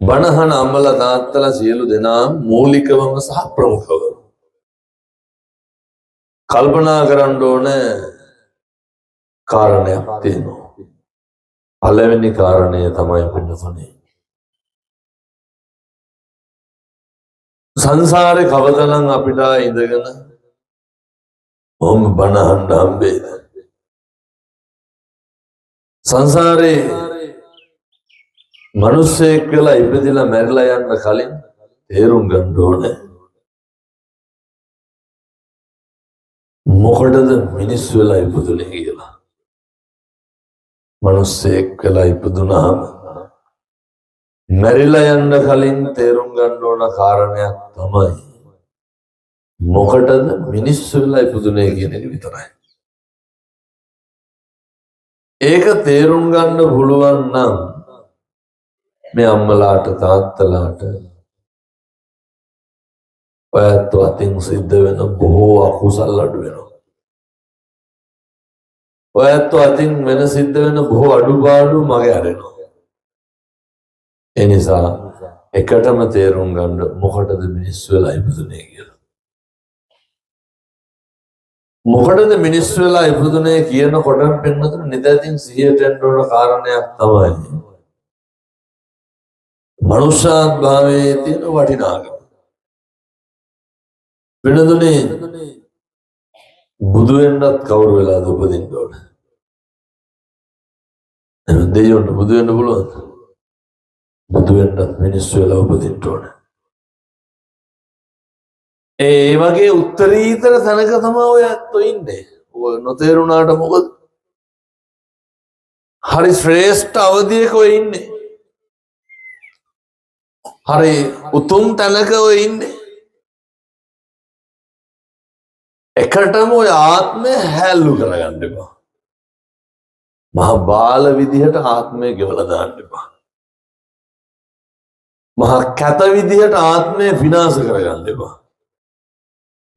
බණහන අම්මලා තාත්තලා සියලු දෙනා මූලිකවම සහ ප්‍රමුඛව කල්පනා කරන්න ඕන කාරණයක් තියෙනවා. පළවෙනි කාරණය තමයි පින්නතුනේ සංසාරේ කවදානම් අපිට ඉඳගෙන ඕම බණහන්න හම්බෙයිද? සංසාරේ මිනිස්සෙක් කියලා ඉපදිලා මැරිලා යන්න කලින් තේරුම් ගන්න ඕනේ මොකටද මිනිස්සු වෙලා ඉපදුනේ කියලා. මිනිස්සෙක් වෙලා ඉපදුනාම මැරිලා යන්න කලින් තේරුම් ගන්න ඕන කාරණයක් තමයි මොකටද මිනිස්සු වෙලා ඉපදුනේ කියන එක විතරයි. ඒක තේරුම් ගන්න පුළුවන් නම් මේ අම්මලාට තාත්තලාට ඔයත් අතින් සිද්ධ වෙන බොහෝ අකුසල් අඩු වෙනවා. ඔයත් අතින් වෙන සිද්ධ වෙන බොහෝ අඩුපාඩු මගේ අරෙනවා. ඒ නිසා එකටම තේරුම් ගන්න මොකටද මිනිස්සු වෙලා ඉපදුනේ කියලා. මොකටද මිනිස්සු වෙලා ඉපදුනේ කියනකොට පෙන්නතුන නිදැතින් සිහියට එන්න ඕන කාරණයක් තමයි මනුෂ්‍යාත් භාවයේ තියෙන වටිනාකම. වෙනදුනේ බුදු වෙන්නත් කවුරු වෙලාද උපදින්න ඕන? දෙයියොන්ට බුදු වෙන්න පුළුවන්ද? බුදු වෙන්නත් මිනිස්සු වෙලා උපදින්න ඕන. ඒ වගේ උත්තරීතර තැනක තමයි ඔය ඇත්තෝ ඉන්නේ. ඔය නොතේරුණාට මොකද? හරි ශ්‍රේෂ්ඨ අවධියක ඔය ඉන්නේ. හරි උතුම් තැනක ඔය ඉන්නේ. එකටම ඔය ආත්මය හැල්ලු කරගන්න එපා. මහා බාල විදිහට ආත්මය ගෙවලා දාන්න එපා. මහා කැත විදිහට ආත්මය විනාශ කරගන්න එපා.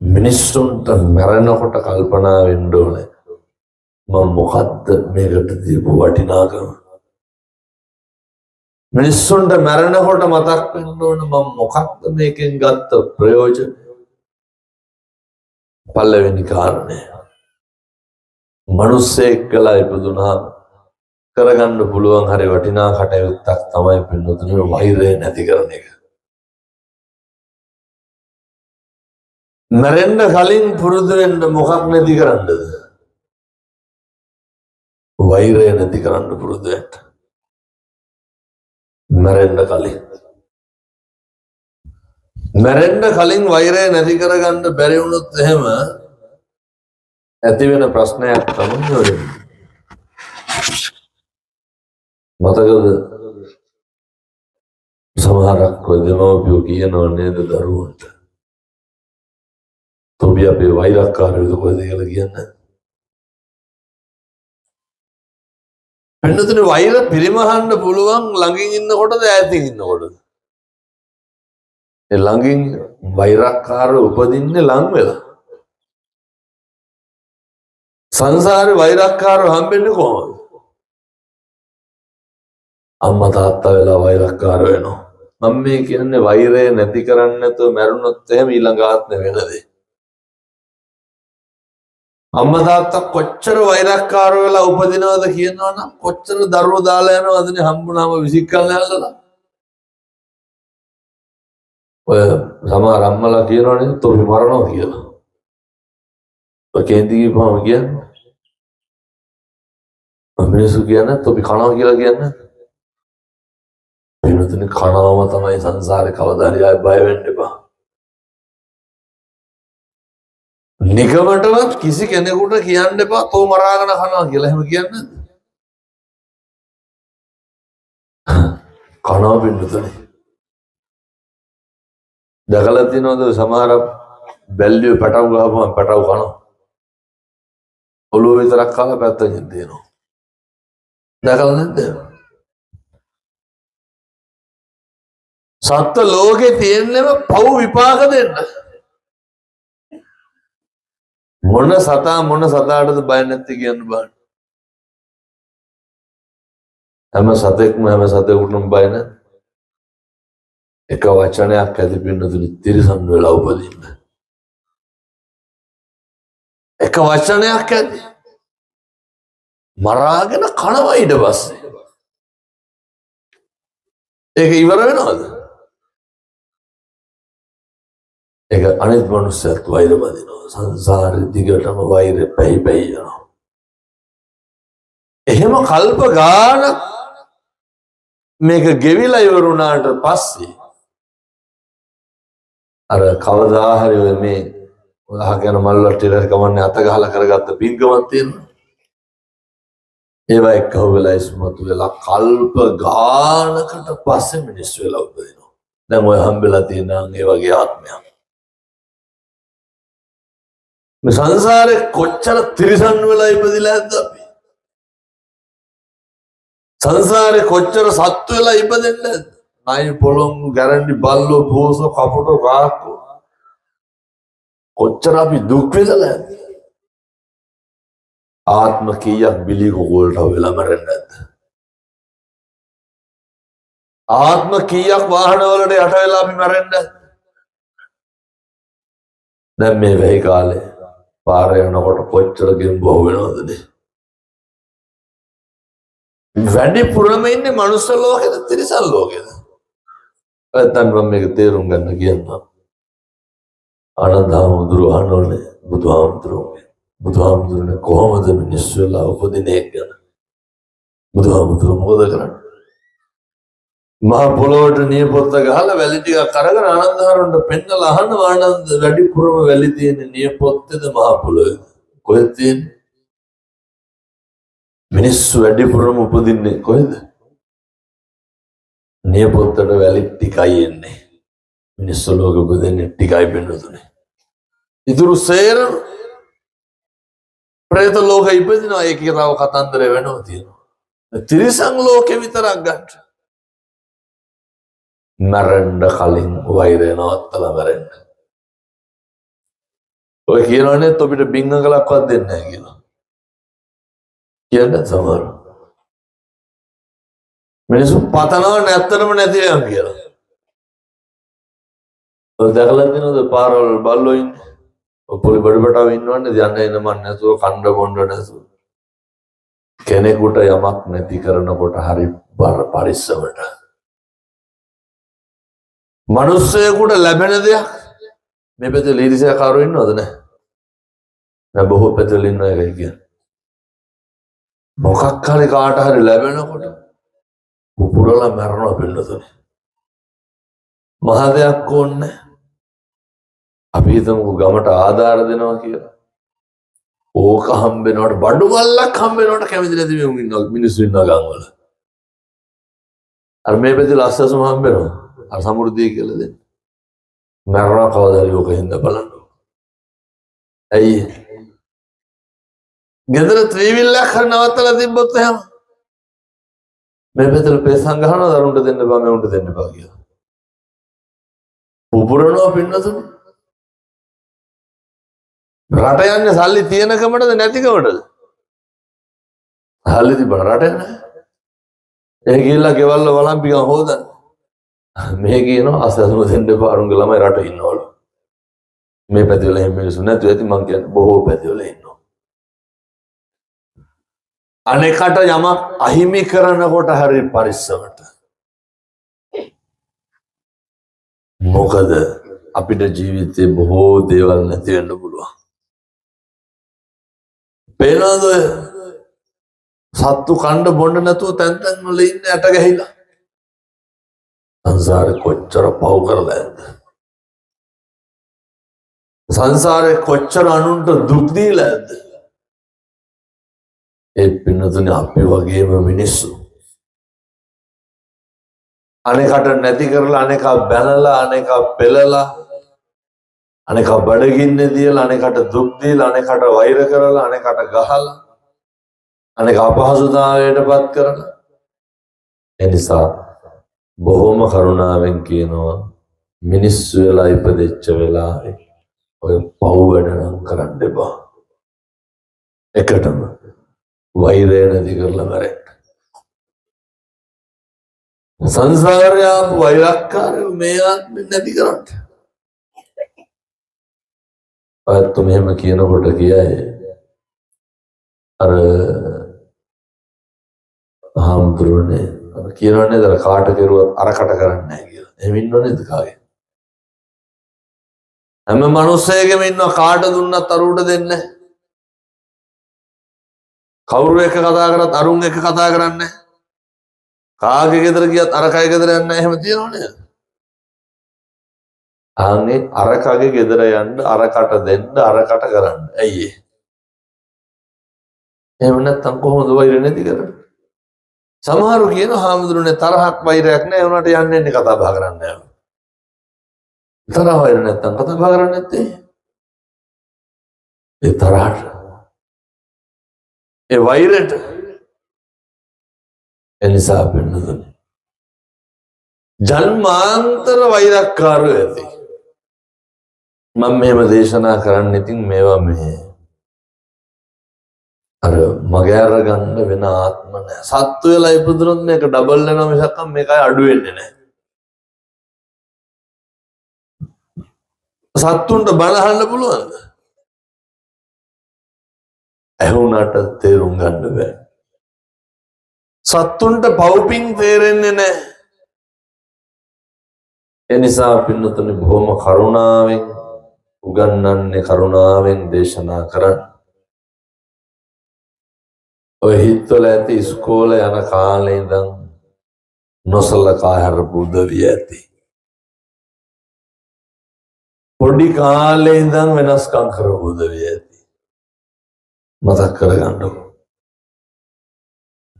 මිනිස්සුන්ට මැරෙනකොට කල්පනා වෙන්න ඕනේ මම මොකද්ද මේකට දීපු වටිනාකම? මිනිස්සුන්ට මැරෙනකොට මතක් වෙන්න ඕනේ මම මොකක්ද මේකෙන් ගත්ත ප්‍රයෝජන? පළවෙනි කාරණය මිනිස්සෙක් කියලා ඉපදුනා කරගන්න පුළුවන් හරි වටිනා කටයුත්තක් තමයි පින්නතුනේ වෛරය නැති කරන එක. මැරෙන්න කලින් පුරුදු වෙන්න මොකක් නැති කරන්නද? වෛරය නැති කරන්න පුරුදු වෙන්න. මැරෙන්න කලින් වෛරය නැති කරගන්න බැරි වුණොත් එහෙම ඇති වෙන ප්‍රශ්නයක් තමයි ඔය. මතකද සමහරක් ඔය දෙමව්පියෝ කියනවා නේද දරුවන්ට තොබි අපේ වෛරක්කාරයෝද කොහෙද කියලා කියන්නේ. වෙනතුනේ වෛර පිරිමහන්න පුළුවන් ළඟින් ඉන්නකොටද ඈතින් ඉන්නකොටද? ඒ ළඟින් වෛරක්කාරව උපදින්නේ ලං වෙලා. සංසාරේ වෛරක්කාරව හම්බෙන්නේ කොහොමද? අම්මා තාත්තා වෙලා වෛරක්කාර වෙනවා. මම මේ කියන්නේ වෛරය නැති කරන්නේ නැතුව මැරුණොත් එහෙම ඊළඟ ආත්මෙ වෙන දේ. අම්මා තාත්තා කොච්චර වෛරක්කාර වෙලා උපදිනවද කියනවනම් කොච්චර දරුවෝ දාලා යනවදනේ හම්බුනාම විසිකල්ලා යල්ලලා. ඔය සමහර අම්මලා කියනවනේ තොපි මරනවා කියලා. ඔය කේන්ති ගිහම කියන්නේ මිනිස්සු කියන්නේ තොපි කනවා කියලා කියන්නේ. වෙනතුනේ කනවම තමයි සංසාරේ කවදා හරි ආයෙ බය වෙන්න එපා. නිගමනටවත් කිසි කෙනෙකුට කියන්න එපා තෝ මරාගෙන කනවා කියලා. එහෙම කියන්නේ කනවා පින්නතුනේ. දැකලා තියෙනවද සමහර බැල්ලිය පැටව ගහපුවම පැටව කනවා. ඔළුව විතරක් කාලා පැත්තකින් දෙනවා. දැකලා නැද්ද? සත්ත්ව ලෝකේ තියෙන්නම පව් විපාක දෙන්න. මොන සතාටද බය නැති කියන්න බෑ. හැම සතෙකුටම බය නැහැ. එක වචනයක් ඇති පින්නතුනි තිරිසන් වෙලා උපදින්න. එක වචනයක් ඇති මරාගෙන කනවා ඊට පස්සේ. ඒක ඉවර වෙනවද? ඒක අනිත් මනුස්සයත් වෛර බදිනවා. සංසාරෙ දිගටම වෛර පැහි පැහි යනවා. එහෙම කල්ප ගානක් මේක ගෙවිලා ඉවරුණාට පස්සේ අර කවදා හරි මේ අහගෙන මල්ලට ඉර කමන්නේ අත ගහලා කරගත්ත පින්කමක් තියෙනවා. ඒවා එක්ක වෙලා ඉස්මතු වෙලා කල්ප ගානකට පස්සේ මිනිස්සු වෙලා උපදිනවා. දැන් ඔය හම්බෙලා තියෙන ඒ වගේ ආත්මයක්. මේ සංසාරේ කොච්චර තිරිසන් වෙලා ඉපදිලා ඇද්ද අපි? සංසාරේ කොච්චර සත්තු වෙලා ඉපදෙන්නද? නයි පොළොංගු ගැරන්ඩි බල්ලෝ පෝස කපුටෝ කාක්කෝ කොච්චර අපි දුක් විඳලා ඇද්ද? ආත්ම කීයක් බිලි කොගොල්ට වෙලා මැරෙන්නේ නැද්ද? ආත්ම කීයක් වාහන වලට යට වෙලා අපි මැරෙන්නේ නැද්ද? දැන් මේ වෙයි කාලේ පාර යනකොට කොච්චර ගෙම්බෝ වෙනවද? වැඩිපුරම ඉන්නේ මනුස්ස ලෝකෙද තිරිසන් ලෝකෙද? නැත්නම් මම මේක තේරුම් ගන්න කියනවා. ආනන්ද හාමුදුරුවෝ අහනෝනේ බුදුහාමුදුරනේ කොහොමද මිනිස්සු වෙලා උපදින්නේ ගැන? බුදුහාමුදුරුවෝ මොකද කරන්නේ? මහ පොළොවට නියපොත්ත ගහලා වැලි ටිකක් අරගෙන ආනන්ද හාමුදුරන්ට පෙන්නලා අහනවා ආනන්ද වැඩිපුරම වැලි තියෙන්නේ නියපොත්තේද මහ පොළොවේද? කොහෙද තියෙන්නේ? මිනිස්සු වැඩිපුරම උපදින්නේ කොහෙද? නියපොත්තට වැලි ටිකයි එන්නේ. මිනිස්සු ලෝක උපදින්නේ ටිකයි වෙනතුනේ. ඉතුරු සේරම ප්‍රේත ලෝක ඉපදිනවා. ඒකේ තව කතන්දර වෙනවා තියෙනවා. තිරිසන් ලෝකෙ විතරක් ගන්න. මරන්න කලින් වෛරය නවත්තලා මරන්න. ඔය කියනවනේ ඔබට බින්ගලක්වත් දෙන්නේ නැහැ කියලා. කියන්නේ සමහර මිනිස්සු පතනවා නැත්තටම නැති වෙනවා කියලා. ඔය දැකලා තියෙනවද පාරවල් බල්ලෝ ඉන්නේ? පොලි බඩබටව ඉන්නවනේ යන්න එන මන් නැතුව කණ්ඩ බොණ්ඩ නැතුව. කෙනෙකුට යමක් නැති කරනකොට හරි පරිස්සමට. මිනිස්සෙකුට ලැබෙන දෙයක් මේ පැත්තේ ලීරිසයකාරෝ ඉන්නවද නැහැ? දැන් බොහෝ පැත්තවල ඉන්න එකයි කියන්නේ. මොකක් හරි කාට හරි ලැබෙනකොට පුපුරලා මරනවා පින්නතුනේ. මහ දෙයක් ඕනේ. අපි හිතමු ගමට ආධාර දෙනවා කියලා. ඕක හම්බෙනවට බඩු මල්ලක් හම්බෙනවට කැමති නැති මිනිස්සු ඉන්නවා ගම්වල. අර මේ පැත්තේ ලස්සසම හම්බෙනවා. අර සමෘද්ධිය කියලා දෙන්න. මරනවා කවදා හරි ඕක හින්දා බලන්න. ඇයි? ගෙදර ත්‍රිවිල්ලක් හරි නවත්තලා තිබ්බොත් එහෙම මේ පැත්තට පේසන් ගහනවා දරුන්ට දෙන්න බෑ මේ උන්ට දෙන්න බෑ කියලා. පුපුරනවා පින්නතුනේ. රට යන්නේ සල්ලි තියෙනකමටද නැතිකමටද? සල්ලි තිබුණ රට නැහැ. ඒ ගිහිල්ලා ගෙවල් වල වළම්පිකම් හොදන්න. මේ කියනවා අසසම දෙන්න පාරුන්ගේ ළමයි රට ඉන්නවලු. මේ පැතිවල එහෙම මිනිස්සු නැතු ඇති මං කියන්නේ බොහෝ පැතිවල ඉන්නවා. අනෙකට යමක් අහිමි කරනකොට හරි පරිස්සමට. මොකද අපිට ජීවිතේ බොහෝ දේවල් නැති වෙන්න පුළුවන්. පේනවද සත්තු කණ්ඩ බොණ්ඩ නැතුව තැන් තැන් වල ඉන්නේ ඇට ගහිලා. සංසාරේ කොච්චර පව් කරලා ඇද්ද? සංසාරේ කොච්චර අනුන්ට දුක් දීලා ඇද්ද? ඒ පින්නතුනේ අපි වගේම මිනිස්සු. අනේකට නැති කරලා අනේක බැනලා අනේක පෙළලා අනේක බඩගින්නේ දීලා අනේකට දුක් දීලා අනේකට වෛර කරලා අනේකට ගහලා අනේක අපහසුතාවයටපත් කරලා එනිසා බොහොම කරුණාවෙන් කියනවා මිනිස්සු වෙලා ඉපදෙච්ච වෙලාවේ ඔය පව් වැඩ නම් කරන්න එපා. එකටම වෛරය නැති කරලා මැරෙන්න. සංසාරය ආපු වෛරක්කාරයෝ මේ ආත්මෙ නැති කරන්න. ඔයත් මෙහෙම කියනකොට කියයි අර හාමුදුරුවනේ කියනවනේ දර කාට කෙරුවත් අරකට කරන්නේ නැහැ කියලා. එහෙම ඉන්නව නේද කාගේ? හැම මිනිස්සෙකම ඉන්නවා කාට දුන්නත් අරුවට දෙන්නේ. කවුරු එක්ක කතා කරත් අරුන් එක්ක කතා කරන්නේ. කාගේ ගෙදර ගියත් අර කයි ගෙදර යන්නේ එහෙම තියෙනවනේ. ආන්නේ අර කගේ ගෙදර යන්න අරකට දෙන්න අරකට කරන්න. ඇයි ඒ? එහෙම නැත්තම් කොහොමද වෛර නැති කරන්නේ? සමහරු කියන හාමුදුරනේ තරහක් වෛරයක් නැහැ උනාට යන්නේ කතා බහ කරන්නේ නැහැ. තරහ වෛර නැත්තම් කතා බහ කරන්නේ නැත්තේ. ඒ තරහට ඒ වෛරයට එනිසා වෙනදුනේ. ජන්මාන්තර වෛරක්කාරයෝ ඇති. මම මෙහෙම දේශනා කරන්න ඉතින් මේවා මේ අර මගේ අරගන්න වෙන ආත්ම නැහැ. සත්තු වෙලා ඉපදුනොත් මේක ඩබල් වෙනවා මිසක් මේකයි අඩු වෙන්නේ නැහැ. සත්තුන්ට බලහන්න පුළුවන්ද? ඇහුණාට තේරුම් ගන්න බෑ. සත්තුන්ට පව්පින් තේරෙන්නේ නැහැ. ඒ නිසා පින්නතුනි බොහොම කරුණාවෙන් උගන්වන්නේ කරුණාවෙන් දේශනා කරන්න. ඔය හිතවල ඇති ඉස්කෝලේ යන කාලේ ඉඳන් නොසලකා හැරපු උදවිය ඇති. පොඩි කාලේ ඉඳන් වෙනස්කම් කරපු උදවිය ඇති. මතක් කරගන්නකො.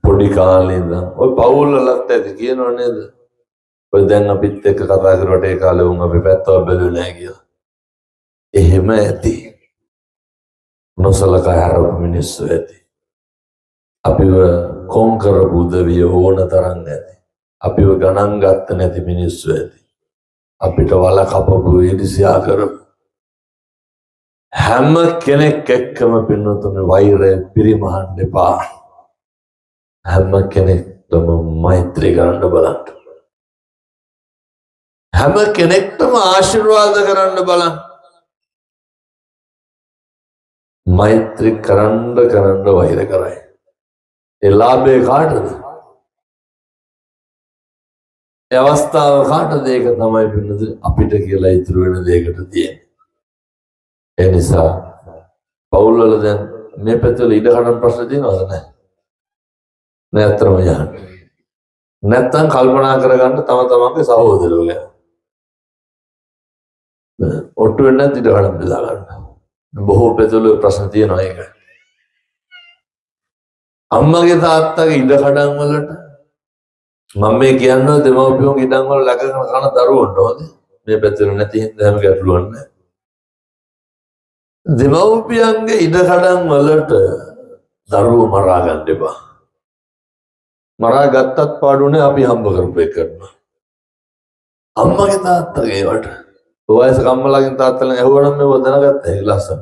පොඩි කාලේ ඉඳන් ඔය පවුල් වලත් ඇති කියනව නේද? ඔය දැන් අපිත් එක්ක කතා කරුවට ඒ කාලේ උන් අපි පැත්තව බැලුවේ නැහැ කියලා. එහෙම ඇති. නොසලකා හැරපු මිනිස්සු ඇති. අපිව කොම් කරපු උදවිය ඕන තරම් ඇති. අපිව ගණන් ගත්ත නැති මිනිස්සු ඇති. අපිට වල කපපු ඉරිසියා කරපු හැම කෙනෙක් එක්කම පින්නතුනේ වෛරය පිරිමහන්න එපා. හැම කෙනෙක්ටම මෛත්‍රී කරන්න බලන්න. හැම කෙනෙක්ටම ආශිර්වාද කරන්න බලන්න. මෛත්‍රී කරන්න වෛර කරයි. ඒ ලාභේ කාටද? ඒ අවස්ථාව කාටද? ඒක තමයි පින්නතුනේ අපිට කියලා ඉතුරු වෙන දෙයකට තියෙන්නේ. ඒ නිසා පවුල් වල දැන් මේ පැත්තවල ඉඩ කඩම් ප්‍රශ්න තියෙනවද නැහැ? නෑ අතරම යන්න. නැත්තම් කල්පනා කරගන්න තම තමන්ගේ සහෝදරයෝ ගැන. ඔට්ටු වෙන්නේ නැති ඉඩ කඩම් බෙදා ගන්න. බොහෝ පැත්තවල ප්‍රශ්න තියෙනවා ඒක. අම්මගේ තාත්තගේ ඉඩ කඩම් වලට මම මේ කියන්නේ දෙමව්පියන්ගේ ඉඩම් වල läගගෙන කන දරුවන්ට හොද මේ පැත්තවල නැති හින්දා හැම ගැටලුවක් නැහැ. දෙමව්පියන්ගේ ඉඩ කඩම් වලට දරුවෝ මරා ගන්න එපා. මරා ගත්තත් පාඩුනේ අපි හම්බ කරපු එකට. අම්මගේ තාත්තගේ වට වයසක අම්මලාගෙන් තාත්තලාගෙන් ඇහුවනම් මේව දැනගත්තා ඒ ලස්සන.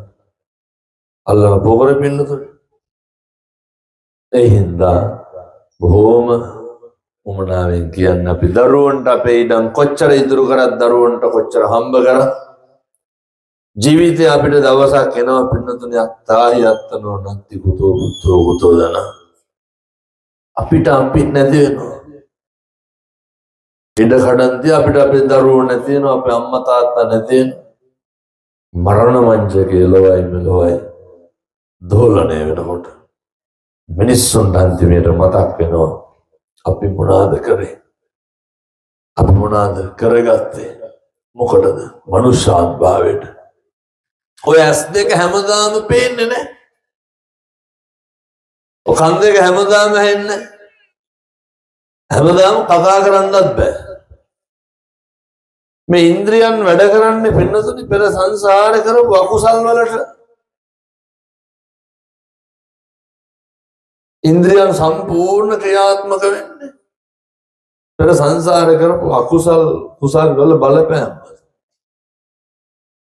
අල්ලන පොකරේ පින්නතුනේ. ඒ හින්දා බොහොම උමනාවෙන් කියන්න අපි දරුවන්ට අපේ ඉඩම් කොච්චර ඉදිරි කරත් දරුවන්ට කොච්චර හම්බ කරත් ජීවිතේ අපිට දවසක් එනවා පින්නතුනේ අත්තාහි අත්තනෝ නත්ති කුතෝ පුත්‍රෝ කුතෝ දන අපිට නැති වෙනවා. ඉඩ කඩන්ති අපිට අපේ දරුවෝ නැති වෙනවා. අපේ අම්මා තාත්තා නැති වෙනවා. මරණ මංචකේ ලොවයි මෙලොවයි දෝලණය වෙනකොට මිනිස්සුන්ට අන්තිමට මතක් වෙනවා අපි මොනවාද කරේ? අපි මොනවාද කරගත්තේ? මොකටද? මනුෂ්‍යාත්භාවයට. ඔය ඇස් දෙක හැමදාම පේන්නේ නැහැ. ඔය කන් දෙක හැමදාම ඇහෙන්නේ නැහැ. හැමදාම කතා කරන්නත් බෑ. මේ ඉන්ද්‍රියන් වැඩ කරන්නේ පින්නතුනි පෙර සංසාරේ කරපු අකුසල් වලට. ඉන්ද්‍රියන් සම්පූර්ණ ක්‍රියාත්මක වෙන්නේ පෙර සංසාරේ කරපු අකුසල් කුසල් වල බලපෑම.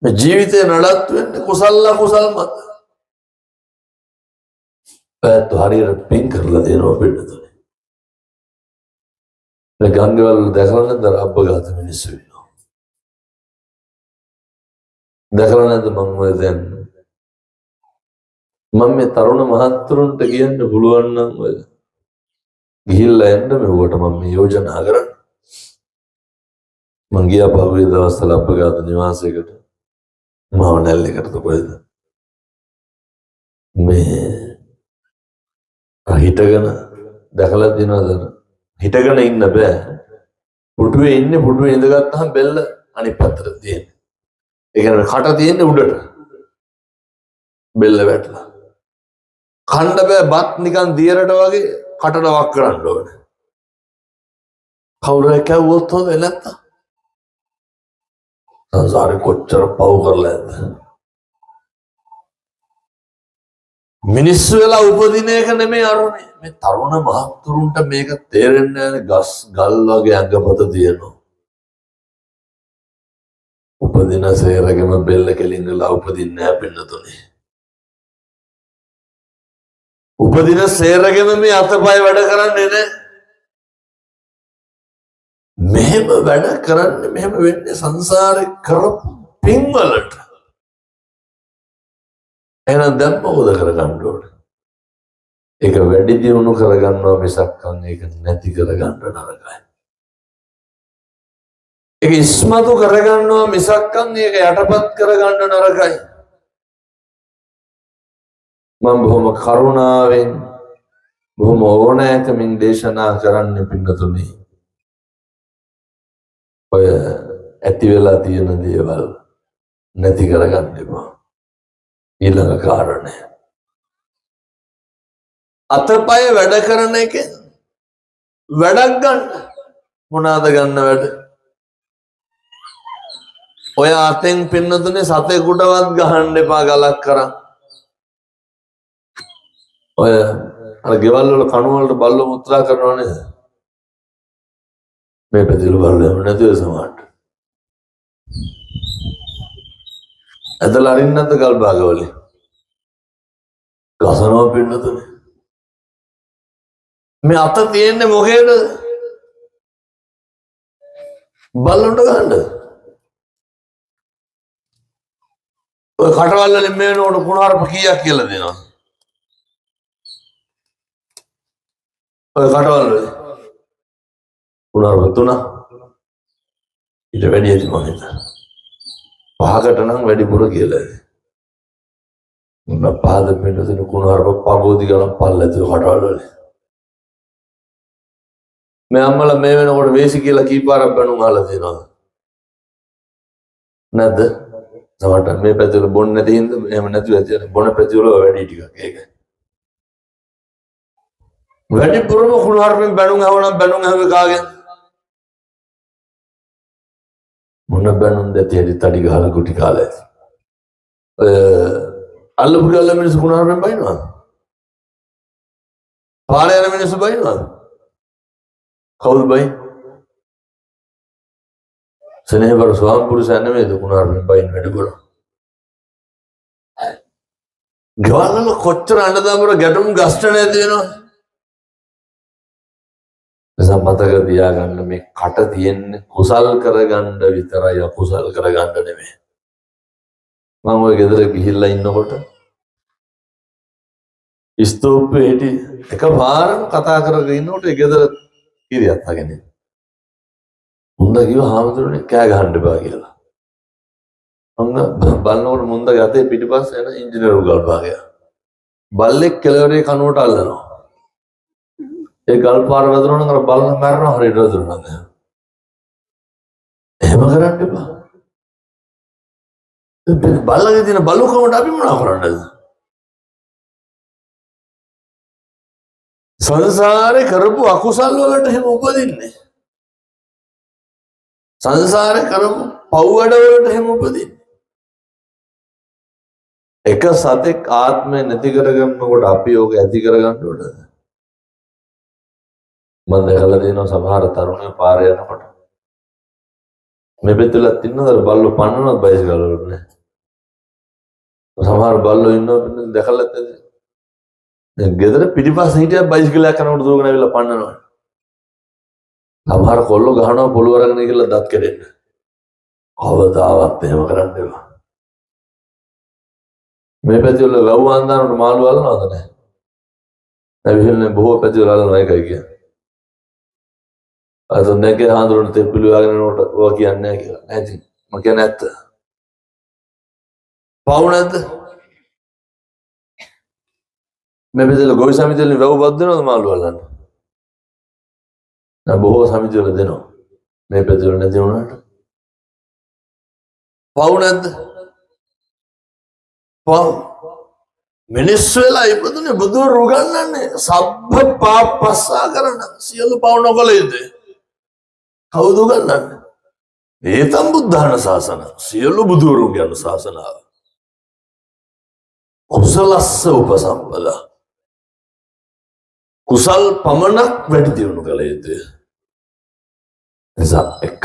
මේ ජීවිතේ නඩත්තු වෙන්නේ කුසල අකුසල් මත. පැත්ත හරියට පින් කරලා දෙනවා පින්නතුනි. මේ ගංගවල දැකලා නැද්ද රබ්බගත මිනිස්සු ඉන්නවා. දැකලා නැද්ද මම ඔය දැන් මම මේ තරුණ මහත්තුරුන්ට කියන්න පුළුවන් නම් ඔය ගිහිල්ලා එන්න මෙවට මම මේ යෝජනා කරන්නේ. මං ගියා පහුගිය දවස්වල අපගාත නිවාසයකට මාව නැල්ලේකට කොහෙද මේ හිටගෙන දැකලා දිනවද හිටගෙන ඉන්න බෑ පුටුවේ ඉන්නේ පුටුවේ ඉඳගත්තාම බෙල්ල අනිත් පැත්තට තියෙන්නේ ඒ කියන්නේ කට තියෙන්නේ උඩට බෙල්ල වැටලා කන්න බෑ බත් නිකන් දියරට වගේ කටට වක් කරන්න ඕනේ කවුරු කැවුවොත් හොඳ නැත්තම් සංසාරේ කොච්චර පව් කරලා ඇද්ද මිනිස්සු වෙලා උපදින එක නෙමෙයි අරුනේ මේ තරුණ මහත්තුරුන්ට මේක තේරෙන්නේ නැහැ ගස් ගල් වගේ අඟපත තියෙනවා උපදින සේරගෙම බෙල්ල කෙලින්ගලා උපදින්නේ නැහැ පින්නතුනේ උපදින සේරගෙම මේ අතපය වැඩ කරන්නේ නැහැ මෙහෙම වැඩ කරන්නේ මෙහෙම වෙන්නේ සංසාරේ කරපු පින්වලට එහෙනම් දැන් මොකද කරගන්න ඕනේ ඒක වැඩි දියුණු කරගන්නවා මිසක් ඒක නැති කරගන්න නරකයි ඒක ඉස්මතු කරගන්නවා මිසක් ඒක යටපත් කරගන්න නරකයි මම බොහොම කරුණාවෙන් බොහොම ඕනෑකමින් දේශනා කරන්න පින්නතුනි ඔය ඇති වෙලා තියෙන දේවල් නැති කරගන්න එපා ඊළඟ කාරණය අතපය වැඩ කරන එකෙන් වැඩක් ගන්න මොනවාද ගන්න වැඩ ඔය අතෙන් පින්නතුනේ සතෙකුටවත් ගහන්න එපා ගලක් කරන් ඔය අර ගෙවල් වල කණු වලට බල්ලෝ මුත්‍රා කරනවා නේද මේ පැතිලු බල්ලෝ නැතිව සමහරට ඇදලා අරින්න නැද්ද ගල් භාගවලින් ගසනවා පින්නතුනේ මේ අත තියෙන්නේ මොකේද බල්ලොන්ට ගහන්න ඔය කටවල් වලින් මේ වෙනකොට කුණාරප කීයක් කියලා දෙනවා ඔය කටවල් වල කුණාරප 3 ඊට වැඩි ඇති මම හිතනවා 5කට නම් වැඩිපුර කියලා මම පාද පිටුදින කුණාරප පගෝදි ගලන් පල්ලැති කටවල් වල මේ අම්මලා මේ වෙනකොට වේසි කියලා කීපාරක් බණුන් අහලා තියෙනවා නැද්ද සමහරට මේ පැතිවල බොන්නේ නැති හින්දා එහෙම නැතුව ඇති බොන පැතිවල වැඩි ටිකක් ඒකයි වැඩිපුරම කුණාරපෙන් බණුන් අහවනම් බණුන් අහුවේ කාගෙන් මොන බණුන් දෙති හැටි තඩි ගහලා කුටි කාලා ඇති අල්ලපු ගල්ල මිනිස්සු කුණාරපෙන් බයිනවා පාරේ යන මිනිස්සු බයිනවා කවුද බයි සෙනෙහවර ස්වාමි පුරුෂයන් නෙමෙයිද කුණාරපෙන් බයින් වැඩ කරා ගවල්වල කොච්චර අඬදමර ගැටුම් ගස්ට නැති වෙනවා මතක තියාගන්න මේ කට තියෙන්නේ කුසල් කරගන්න විතරයි අකුසල් කරගන්න නෙමෙයි මම ඔය ගෙදර ගිහිල්ලා ඉන්නකොට ස්තූපේ හිටි එකපාරම කතා කරගෙන ඉන්නකොට ඒ ගෙදර කිරියක් අගෙන මුන්ද කිව්වා හාමුදුරනේ කෑ ගහන්න එපා කියලා මම බලනකොට මුන්ද යතේ පිටිපස්ස එන ඉංජිනේරු ගල් භාගය බල්ලෙක් කෙළවරේ කනුවට අල්ලනවා ඒ ගල් පාර වැදුනොත් අර බලන මරනවා හරියට වැදුනොත් එහෙම කරන්න එපා බල්ලගේ දින බලුකමට අපි මොනවා කරන්නද සංසාරේ කරපු අකුසල් වලට එහෙම උපදින්නේ සංසාරේ කරපු පව් වැඩ වලට එහෙම උපදින්නේ එක සතෙක් ආත්මය නැති කරගන්නකොට අපි ඕක ඇති කරගන්න ඕනද මම දැකලා දෙනවා සමහර තරුණයෝ පාරේ යනකොට මේ පෙත්තලත් ඉන්නවද බල්ලෝ පන්නනවත් බයිසිකල් වලට නේ සමහර බල්ලෝ ඉන්නවා දැකලා ඇද්ද දැන් ගෙදර පිටිපස්ස හිටියා බයිසිකලයක් කරනකොට දුවගෙන ඇවිල්ලා පන්නනවා සමහර කොල්ලෝ ගහනවා පොළොව අරගෙන ගිහලා දත් කැඩෙන්න. කවදාවත් එහෙම කරන්න එපා. මේ පැතිවල වැව් වන්දානට මාළු අල්ලනවද නැහැ? නැවිහෙන්නේ බොහෝ පැතිවල අල්ලනවා ඒකයි කියන්නේ. අද නැගේ හාඳුරන තෙප්පිලි වගේ නෝට ඔය කියන්නේ නැහැ කියලා. නැති. මම කියන්නේ ඇත්ත. පවු නැද්ද? මේ පැතිවල ගොවි සමිතිවලින් වැව් බද්ද දෙනවද මාළු අල්ලන්න? නෑ බොහෝ සමිතිවල දෙනවා. මේ පැතිවල නැති වුණාට. පවු නැද්ද? පව්. මිනිස්සු වෙලා ඉපදුනේ බුදුරු උගන්වන්නේ සබ්බ පාපස්සා කරන සියලු පව් නොකළ යුතුයි. කවුද උගන්වන්නේ? ඒතම් බුද්ධාන ශාසන සියලු බුදුරුන්ගේ අනුශාසනාව. කුසලස්ස උපසම්පදා. කුසල් පමණක් වැඩි දියුණු කළ යුතුයි. එසා එක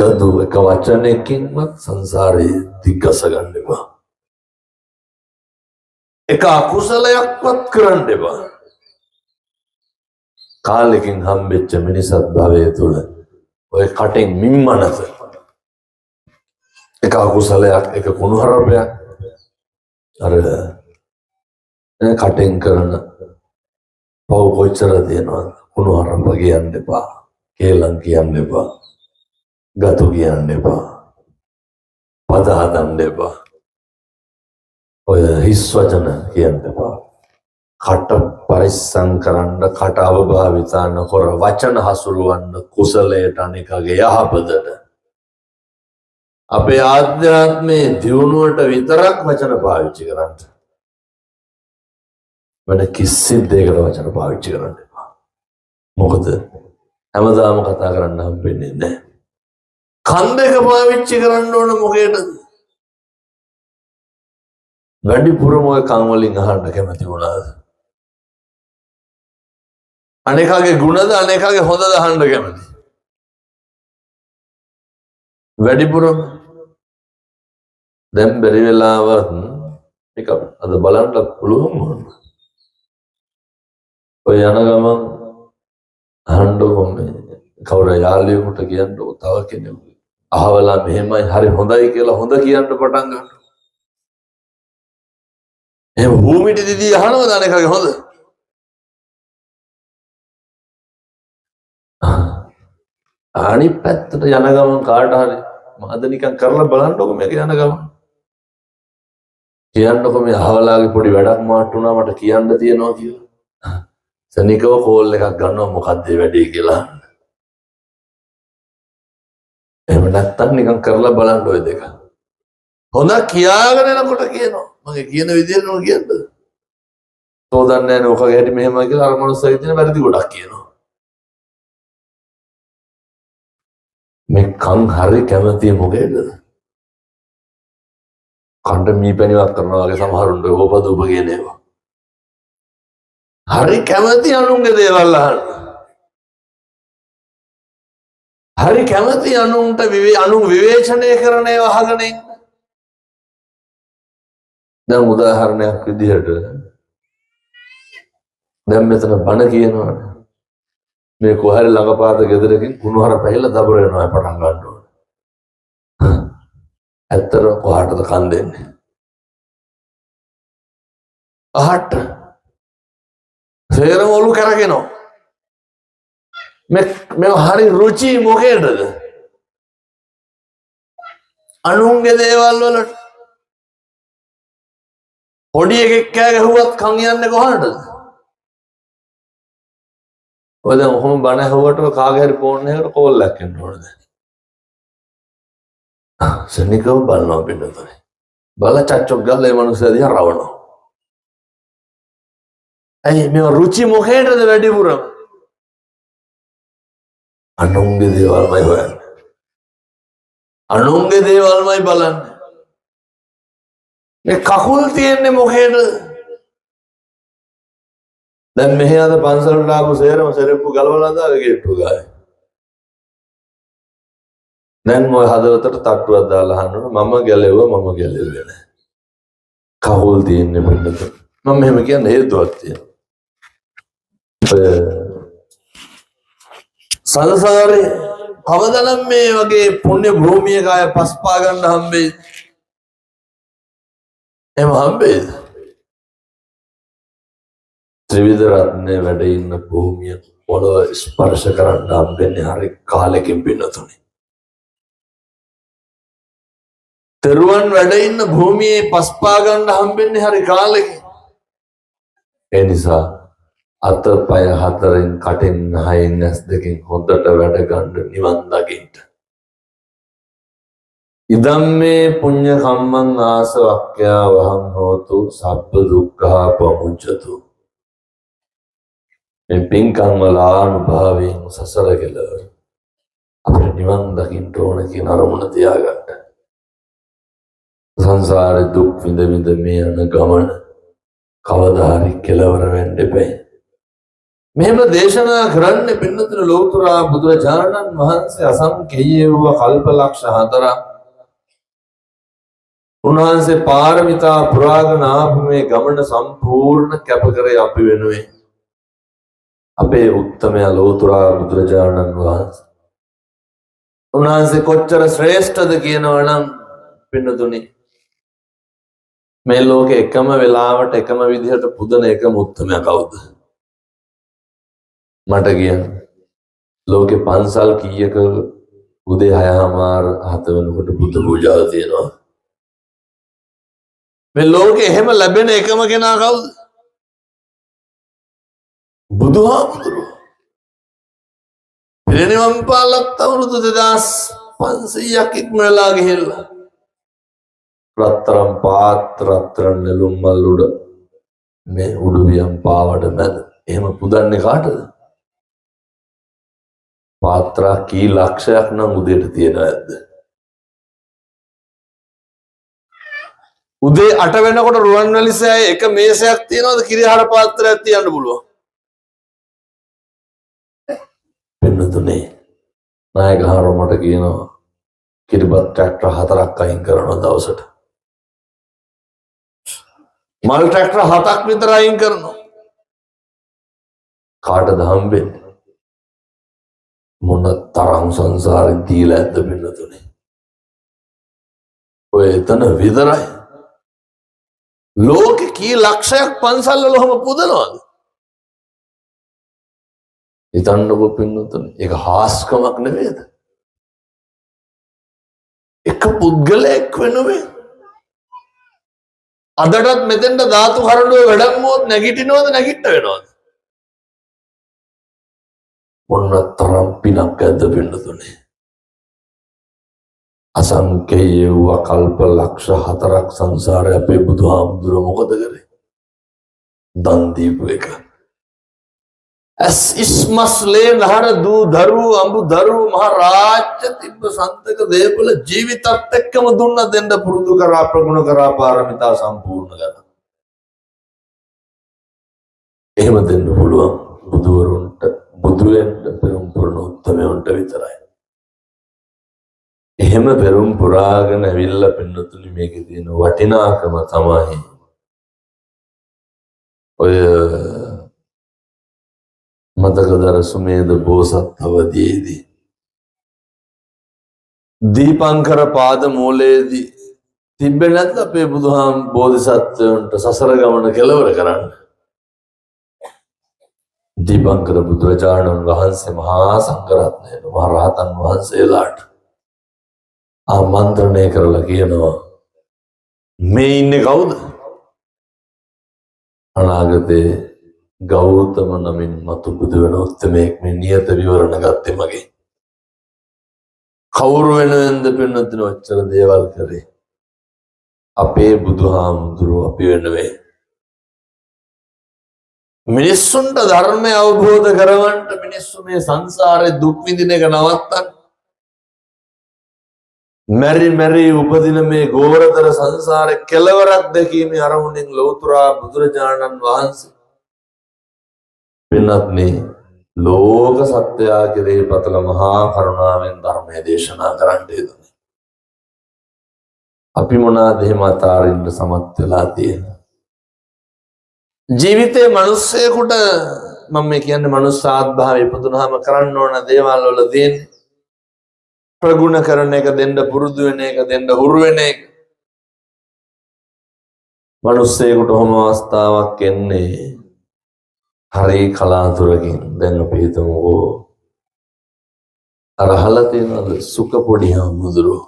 වචනයකින්වත් සංසාරේ දිග්ගස ගන්න එපා. එක අකුසලයක්වත් කරන්න එපා. කාලෙකින් හම්බෙච්ච මිනිසත් භවය තුළ ඔය කටෙන් මිම්මනස එක අකුසලයක් එක කුණුහරුපයක් අර කටෙන් කරන පව් කොච්චර තියෙනවද? කුණුහරුප කියන්න එපා, කේලම් කියන්න එපා, ගතු කියන්න එපා, පද හදන්න එපා, ඔය හිස් වචන කියන්න එපා. කට පරිස්සම් කරන්න, කට අවභාවිතා නොකර වචන හසුරුවන්න කුසලයට අනිකගේ යහපතට. අපේ ආධ්‍යාත්මයේ දියුණුවට විතරක් වචන පාවිච්චි කරන්න. වෙන කිසිම දෙයකට වචන පාවිච්චි කරන්න එපා. මොකද හැමදාම කතා කරන්න හම්බෙන්නේ නැහැ. කන් දෙක පාවිච්චි කරන්න ඕන මොකේද? වැඩිපුරම ඔය කන් වලින් අහන්න කැමති වුණාද? අනේකගේ ගුණද අනේකගේ හොඳද අහන්න කැමති? වැඩිපුරම දැන් බැරි වෙලාවත් එක අද බලන්න පුළුවන් වුණා. ඔය යන ගමන් අහන්නකො මේ කවුරු යාළුවෙකුට කියන්නකො තව කෙනෙක් අහවලා මෙහෙමයි හරි හොඳයි කියලා හොඳ කියන්න පටන් ගන්නවා. එහෙම භූමිට දිදී අහනවද අනේකගේ හොඳ? අනිත් පැත්තට යන ගමන් කාට හරි මාද නිකන් කරලා බලන්නකො මේක යන ගමන්. කියන්නකො මේ අහවලාගේ පොඩි වැඩක් මාට්ටු වුණා මට කියන්න තියෙනවා කියලා. සනිකව කෝල් එකක් ගන්නවා මොකක්ද මේ වැඩේ කියලා. එහෙම නැත්තම් නිකන් කරලා බලන්න ඔය දෙක. හොඳ කියාගෙන යනකොට කියනවා මගේ කියන විදිහටම කියන්නද? තෝදන්නේ නැහැ ඔකගේ හැටි මෙහෙමයි කියලා අර මනුස්සයා කියන වැරදි ගොඩක් කියනවා. මේ කන් හරි කැමති මොකේද? කණ්ඩ මීපැණිවක් කරනවා වගේ සමහරුන්ට ඕපද ඔබ කියන ඒවා. හරි කැමති අනුන්ගේ දේවල් අහන්න. හරි කැමති අනුන්ට අනුන් විවේචනය කරන ඒවා අහගෙන ඉන්න. දැන් උදාහරණයක් විදිහට දැන් මෙතන බණ කියනවනේ. මේ කොහරි ළඟපාත ගෙදරකින් කුණුහර පැහිලා දබර වෙනවා පටන් ගන්න ඕනේ. ඇත්තට කොහාටද කන් දෙන්නේ? අහට සේරම ඔලු කරගෙනවා. මේ හරි රුචි මොකේද? අනුන්ගේ දේවල් වලට. පොඩි එකෙක් කෑ ගැහුවත් කන් යන්නේ කොහාටද? ඔය දැන් ඔහොම බණ ඇහුවට කාගේ හරි ෆෝන් එකකට කෝල් එකක් එන්න ඕනද? සෙනිකව බලනවා පිටතට. බල චච්චොක් ගාලා මේ මිනිස්සු දිහා රවනවා. ඇයි මේ රුචි මොකේද වැඩිපුරම? අනුන්ගේ දේවල්මයි හොයන්නේ. අනුන්ගේ දේවල්මයි බලන්නේ. මේ කකුල් තියන්නේ මොකේද? දැන් මෙහෙ අද පන්සලට ආපු සේරම සෙරෙප්පු ගලවලා දාලා ගේට්ටුව ගාවේ. දැන් මොය හදවතට තට්ටුවක් දාලා අහනවා මම ගැලෙව්වා නැහැ. කකුල් තියන්නේ මොකද? මම මෙහෙම කියන්නේ හේතුවක් තියෙනවා. සංසාරේ කවදනම් මේ වගේ පුණ්‍ය භූමියක අය පස්පා ගන්න හම්බෙයි? එහෙම හම්බෙයිද? ත්‍රිවිධ රත්නේ වැඩ ඉන්න භූමිය පොළොව ස්පර්ශ කරන්න හම්බෙන්නේ හරි කාලෙකින් පින්නතුනි. තෙරුවන් වැඩ ඉන්න භූමියේ පස්පා ගන්න හම්බෙන්නේ හරි කාලෙකින්. ඒ නිසා අතපය හතරෙන් කටෙන් හයෙන් ඇස් දෙකෙන් හොඳට වැඩ ගන්න නිවන් දකින්න. ඉදම්මේ පුඤ්ඤ කම්මං ආසවක්ඛ්‍යා වහං හෝතු සබ්බ දුක්ඛා පමුච්ඡතු. මේ පින්කම් වල අනුභවයෙන් සසර කෙලවර අපිට නිවන් දකින්න ඕන කියන අරමුණ තියාගන්න. සංසාරේ දුක් විඳ විඳ මේ යන ගමන කවදා හරි කෙලවර වෙන්න එපා. මෙහෙම දේශනා කරන්නේ පින්නතුන ලෝතර බුදුරජාණන් වහන්සේ අසංකේය වූ කල්පලක්ෂ 4 උන්වහන්සේ පාරමිතා පුරාගෙන ආපු මේ ගමන සම්පූර්ණ කැප කරේ අපි වෙනුවෙන්. අපේ උත්තමය ලෝතර බුදුරජාණන් වහන්සේ. උන්වහන්සේ කොච්චර ශ්‍රේෂ්ඨද කියනවනම් පින්නතුනි මේ ලෝකේ එකම වෙලාවට එකම විදිහට පුදන එකම උත්තමයා කවුද? මට කියන්න. ලෝකේ පන්සල් කීයක උදේ 6:00 වෙනකොට බුද්ධ පූජාව තියෙනවා. මේ ලෝකේ එහෙම ලැබෙන එකම කෙනා කවුද? බුදුහාමුදුරුවෝ. පිරිනිවන් පාලත් අවුරුදු 2500ක් ඉක්මවලා ගිහිල්ලා රත්තරන් පාත්‍ර රත්තරන් නෙළුම් මල් උඩ මේ උඩුවියන් පාවඩ මැද එහෙම පුදන්නේ කාටද? පාත්‍රා කී ලක්ෂයක් නම් උදේට තියෙනවද? උදේ 8 වෙනකොට රුවන්වැලිසෑය එක මේසයක් තියනවද කිරිහාර පාත්‍රයක් තියන්න පුළුවන්? පින්නතුනේ නායකහාරෝ මට කියනවා කිරිබත් ට්‍රැක්ටර් 4ක් අයින් කරනවා දවසට. මල් ට්‍රැක්ටර් 7ක් විතර අයින් කරනවා. කාටද හම්බෙන්නේ? මොන තරම් සංසාරේ දීලා ඇද්ද පින්නතුනේ? ඔය එතන විතරයි. ලෝකේ කී ලක්ෂයක් පන්සල් වල ඔහම පුදනවද? හිතන්නකෝ පින්නතුනේ. ඒක හාස්කමක් නෙවෙයිද? එක පුද්ගලයෙක් වෙනුවෙන් අදටත් මෙතෙන්ට ධාතු කරඬුවේ වැඩමුවොත් නැගිටිනවද නැගිට වෙනවද? මොන තරම් පිනක් ඇද්ද පින්නතුනේ? අසංකේය වූ කල්ප ලක්ෂ 4ක් සංසාරේ අපේ බුදුහාමුදුරුවෝ මොකද කරේ? දන් දීපු එක. ඇස් ඉස්මස්ලේ නහර දූ දරු අඹු දරු මහ රාජ්‍ය තිබ්බ සන්තක දේපල ජීවිතත් එක්කම දුන්න දෙන්න පුරුදු කරා ප්‍රගුණ කරා පාරමිතා සම්පූර්ණ කරා. එහෙම දෙන්න පුළුවන් බුදුවරුන්ට බුදු වෙන්න පෙරම් පුරන උත්තමයන්ට විතරයි. එහෙම පෙරම් පුරාගෙන ඇවිල්ලා පින්නතුනි මේකේ තියෙන වටිනාකම තමයි ඔය මතකදර සුමේද බෝසත් අවදීයේදී දීපංකර පාද මූලයේදී තිබ්බේ නැත්නම් අපේ බුදුහාම බෝධිසත්වයන්ට සසර ගමන කෙලවර කරන්න දීපංකර බුදුරජාණන් වහන්සේ මහා සංඝරත්නයට මහ රහතන් වහන්සේලාට ආමන්ත්‍රණය කරලා කියනවා මේ ඉන්නේ කවුද? අනාගතේ ගෞතම නමින් මතු බුදු වෙන උත්තමයෙක් මේ නියත විවරණ ගත්තේ මගේ. කවුරු වෙනුවෙන්ද පින්නතුනි ඔච්චර දේවල් කරේ? අපේ බුදුහාමුදුරුවෝ අපි වෙනුවෙන්. මිනිස්සුන්ට ධර්මය අවබෝධ කරවන්න මිනිස්සු මේ සංසාරේ දුක් විඳින එක නවත්තන්න. මෙරි මෙරි උපදින මේ ගෝරතර සංසාරේ කෙලවරක් දැකීමේ අරමුණෙන් ලෞතර බුදුරජාණන් වහන්සේ පින්වත්නි ලෝක සත්‍යය කෙරෙහි පතල මහා කරුණාවෙන් ධර්මයේ දේශනා කරන්න යෙදුනේ. අපි මොනවාද එහෙම අතාරින්න සමත් වෙලා තියෙන්නේ? ජීවිතේ මිනිස්සෙකුට මම මේ කියන්නේ මනුස්සාත්භාවය ඉපදුනහම කරන්න ඕන දේවල් වල තියෙන්නේ ප්‍රගුණ කරන එක, දෙන්න පුරුදු වෙන එක, දෙන්න හුරු වෙන එක. මිනිස්සෙකුට ඔහොම අවස්ථාවක් එන්නේ හරි කලාතුරකින්. දැන් අපි හිතමුකෝ අර අහලා තියෙනවද සුඛ පොඩි හාමුදුරුවෝ.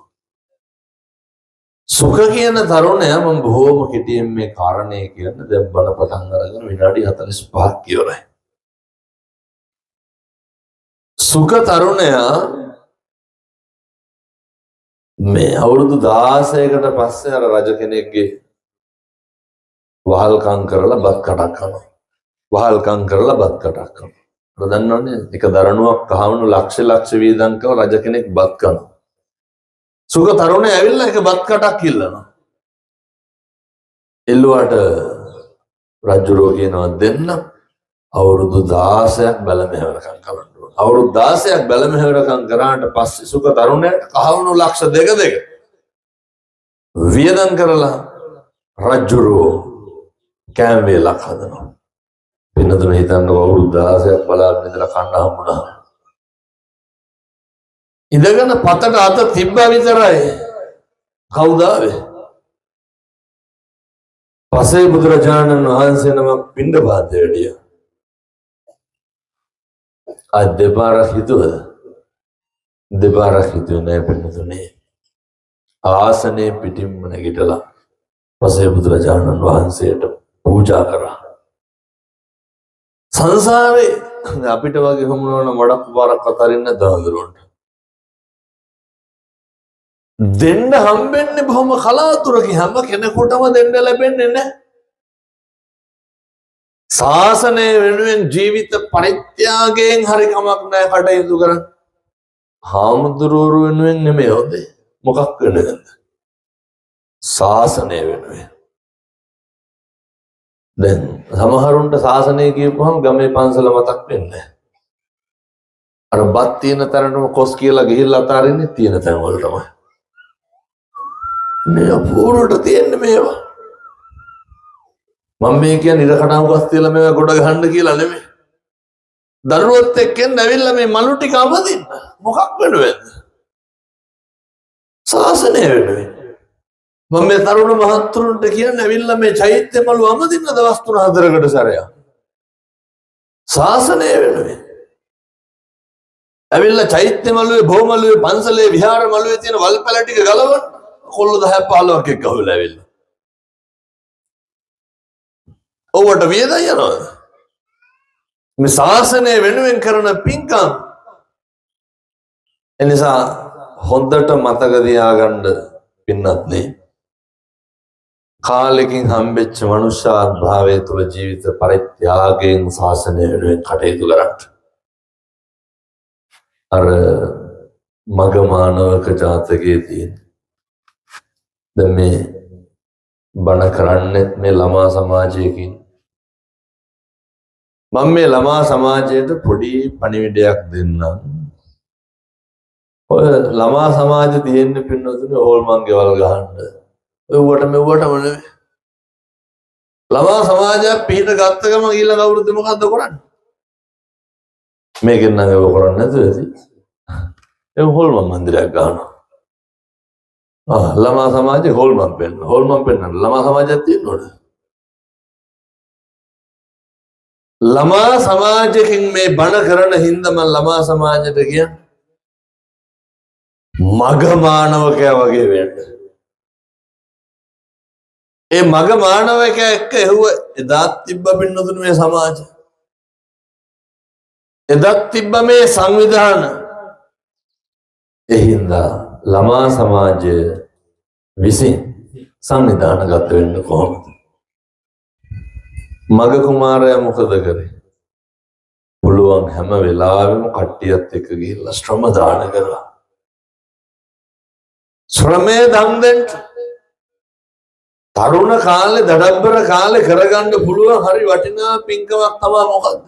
සුඛ කියන තරුණයා මම බොහෝම කෙටියෙන් මේ කාරණේ කියන්න දැන් බණ පටන් අරගෙන විනාඩි 45ක් ඉවරයි. සුඛ තරුණයා මේ අවුරුදු 16කට පස්සේ අර රජ කෙනෙක්ගේ වහල්කම් කරලා බත් කටක් කනවා. වහල්කම් කරලා බත් කටක් කනවා. අර දන්නවනේ එක දරණුවක් කහවණු ලක්ෂ වීදම් කව රජ කෙනෙක් බත් කනවා. සුඛ තරුණයා ඇවිල්ලා එක බත් කටක් ඉල්ලනවා. එල්ලුවාට රජුරෝ කියනවා දෙන්න අවුරුදු 16ක් බැල මෙහෙවරකම් කරන්න ඕන. අවුරුදු 16ක් බැල මෙහෙවරකම් කරාට පස්සේ සුඛ තරුණයාට කහවණු ලක්ෂ දෙක වියදම් කරලා රජුරෝ කෑම වේලක් හදනවා. වෙනතුන හිතන්නකො අවුරුදු 16ක් බලාගෙන ඉඳලා කන්න හම්බුණා. ඉඳගෙන පතට අත තිබ්බා විතරයි. කවුද ආවේ? පසේ බුදුරජාණන් වහන්සේ නමක් පිණ්ඩපාතේ වැඩියා. අද දෙපාරක් හිතුවද? දෙපාරක් හිතුවේ නෑ පින්නතුනේ. ආසනේ පිටින්ම නැගිටලා පසේ බුදුරජාණන් වහන්සේට පූජා කරා. සංසාරේ අපිට වගේ හමුනවන වඩක් පාරක් අතරින් නැදහඳුරන්න. දෙන්න හම්බෙන්නේ බොහොම කලාතුරකින්. හැම කෙනෙකුටම දෙන්න ලැබෙන්නේ නැහැ. ශාසනය වෙනුවෙන් ජීවිත පරිත්‍යාගයෙන් හරි කමක් නැහැ කටයුතු කරන්න. හාමුදුරුවෝ වෙනුවෙන් නෙමෙයි හොදේ. මොකක් වෙනුවෙන්ද? ශාසනය වෙනුවෙන්. දැන් සමහරුන්ට ශාසනය කියපුවම ගමේ පන්සල මතක් වෙන්නේ. අර බත් තියෙන තැනටම කොස් කියලා ගිහිල්ලා අතාරින්නේ තියෙන තැන වල තමයි. මේ අපූර්වට තියෙන්නේ මේවා. මම මේ කියන්නේ ඉරකටාවුකස් තියලා මේවා ගොඩ ගහන්න කියලා නෙමෙයි. දරුවොත් එක්කෙන් ඇවිල්ලා මේ මලු ටික අවදින්න. මොකක් වෙනවද? ශාසනය වෙනුවෙන්. මම මේ තරුණ මහත්තුරුන්ට කියන්නේ ඇවිල්ලා මේ චෛත්‍ය මලු අවදින්න දවස් 3-4කට සැරයක්. ශාසනය වෙනුවෙන්. ඇවිල්ලා චෛත්‍ය මළුවේ, භෝමළුවේ, පන්සලේ, විහාර මළුවේ තියෙන වල්පැල ටික ගලවන්න. කොල්ල 10-15ක් එක්ක අහුවෙලා ඇවිල්ලා. ඔවට වියදම් යනවා. මේ ශාසනය වෙනුවෙන් කරන පින්කම්. එනිසා හොඳට මතක තියාගන්න පින්නත් නේ. කාලෙකින් හම්බෙච්ච මනුෂ්‍යාත්භාවය තුළ ජීවිත පරිත්‍යාගයෙන් ශාසනය වෙනුවෙන් කටයුතු කරන්න. අර මග මානවක ජාතකයේ තියෙන දැන් මේ බණ කරන්නෙත් මේ ළමා සමාජයකින්. මම මේ ළමා සමාජයට පොඩි පණිවිඩයක් දෙන්නම්. ඔය ළමා සමාජ තියෙන්නේ පින්නතුනේ හොල්මන් ගෙවල් ගහන්න. ඔයවට මෙව්වටම නෙවෙයි. ළමා සමාජයක් පිට ගත්ත ගම ඊළඟ අවුරුද්දේ මොකද්ද කරන්නේ? මේකෙන් නම් ඒක කරන්නේ නැතුව ඇති. ඒ හොල්මන් මන්දිරයක් ගහනවා. ළමා සමාජයේ හොල්මන් පෙන්නන ළමා සමාජයක් තියෙනවද? ළමා සමාජයෙන් මේ බණ කරන හින්දා මම ළමා සමාජයට කියන්නේ මග මානවකයා වගේ වෙන්න. ඒ මග මානවකයා එක්ක එහුව එදාත් තිබ්බ පින්නතුනේ මේ සමාජය. එදත් තිබ්බ මේ සංවිධාන. ඒ හින්දා ළමා සමාජය විසින් සංවිධානගත වෙන්න කොහොමද? මග කුමාරයා මොකද කරේ? පුළුවන් හැම වෙලාවෙම කට්ටියත් එක්ක ගිහිල්ලා ශ්‍රම දාන කරා. ශ්‍රමයේ දන් දෙන්න. තරුණ කාලේ දඩබ්බර කාලේ කරගන්න පුළුවන් හරි වටිනා පින්කමක් තමයි මොකද්ද?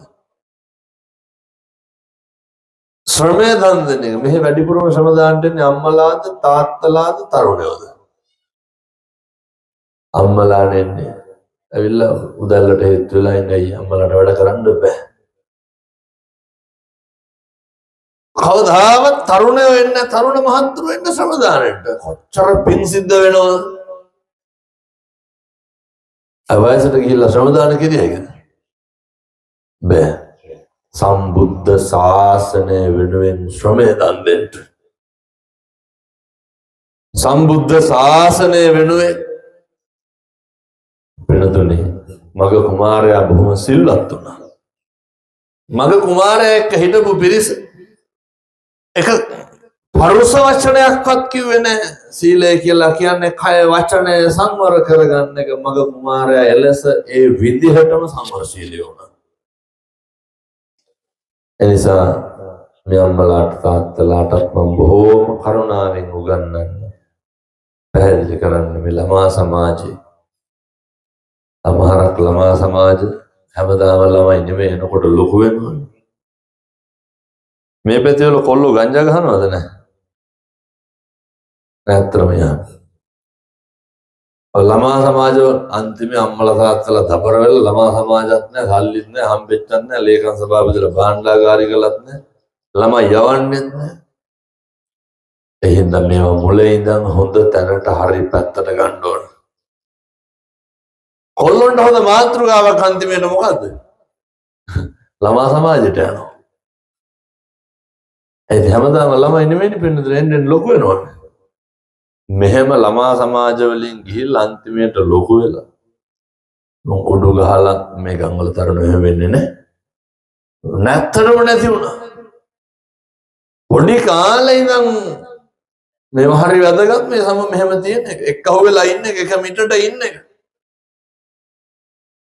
ශ්‍රමය දන් දෙන එක. මෙහි වැඩිපුරම ශ්‍රම දාන්න දෙන්නේ අම්මලාද තාත්තලාද තරුණයෝද? අම්මලා නෙන්නේ. ඇවිල්ලා උදැල්ලට හේතු වෙලා ඉන්නේ අම්මලාට වැඩ කරන්න බෑ. කවදාවත් තරුණයෝ වෙන්නේ තරුණ මහත්තුරු වෙන්න ශ්‍රමදානෙට කොච්චර පින් සිද්ධ වෙනවද? අවයසට ගිහිල්ලා ශ්‍රමදාන කිරියයිද? බෑ. සම්බුද්ධ ශාසනය වෙනුවෙන් ශ්‍රමය දන් දෙන්න. සම්බුද්ධ ශාසනය වෙනුවෙන් වෙනතුනේ මග කුමාරයා බොහොම සිල්වත් වුණා. මග කුමාරයා එක්ක හිටපු පිරිස එක පරුස වචනයක්වත් කිව්වේ නැහැ. සීලය කියලා කියන්නේ කය වචනය සංවර කරගන්න එක. මග කුමාරයා එලෙස ඒ විදිහටම සමරශීලී වුණා. එනිසා මේ අම්මලාට තාත්තලාටත් මම බොහෝම කරුණාවෙන් උගන්වන්න පැහැදිලි කරන්න මේ ළමා සමාජයේ සමහරක් ළමා සමාජ හැමදාම ළමයි නෙමෙයි එනකොට ලොකු වෙනවා. මේ පැත්තේ වල කොල්ලෝ ගංජා ගහනවද නැහැ? ඇත්තටම යා. ළමා සමාජ අන්තිමේ අම්මලා තාත්තලා දබර වෙලා ළමා සමාජත් නැහැ, සල්ලිත් නැහැ, හම්බෙච්චත් නැහැ, ලේකම් සභාව විතර භාණ්ඩාගාරي කළත් නැහැ, ළමයි යවන්නෙත් නැහැ. එහෙනම් මේවා මුලින් ඉඳන් හොඳ තැනට හරි පැත්තට ගන්න ඕන. කොල්ලොන්ට හොඳ මාතෘකාවක් අන්තිමේට මොකද්ද? ළමා සමාජයට යනවා. ඒ හැමදාම ළමයි නෙමෙයි පින්නතුනේ එන්නේ ලොකු වෙනවනේ. මෙහෙම ළමා සමාජ වලින් ගිහිල්ලා අන්තිමේට ලොකු වෙලා මොකොඩු ගහලා මේ ගම්වල තරණ එහෙම වෙන්නේ නැහැ. නැත්තරම නැති වුණා. පොඩි කාලේ ඉඳන් මේව හරි වැදගත් මේ සම මෙහෙම තියෙන එක. එක්කහුව වෙලා ඉන්න එක, එක මිටට ඉන්න එක.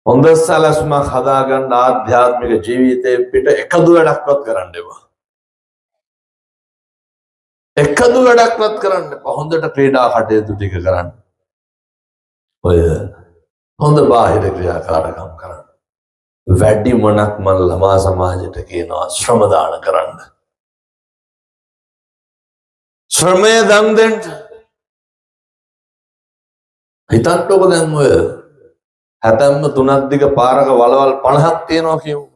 හොඳ සැලැස්මක් හදාගන්න ආධ්‍යාත්මික ජීවිතේ පිට එකදු වැඩක්වත් කරන්න එපා. එකදු වැඩක්වත් කරන්න එපා. හොඳට ක්‍රීඩා කටයුතු ටික කරන්න. ඔය හොඳ බාහිර ක්‍රියාකාරකම් කරන්න. වැඩි මොනක් මන් ළමා සමාජයට කියනවා ශ්‍රම දාන කරන්න. ශ්‍රමය දන් දෙන්න. හිතන්නකො දැන් ඔය හැතැම්ම 3ක් දිග පාරක වලවල් 50ක් තියෙනවා කියමු.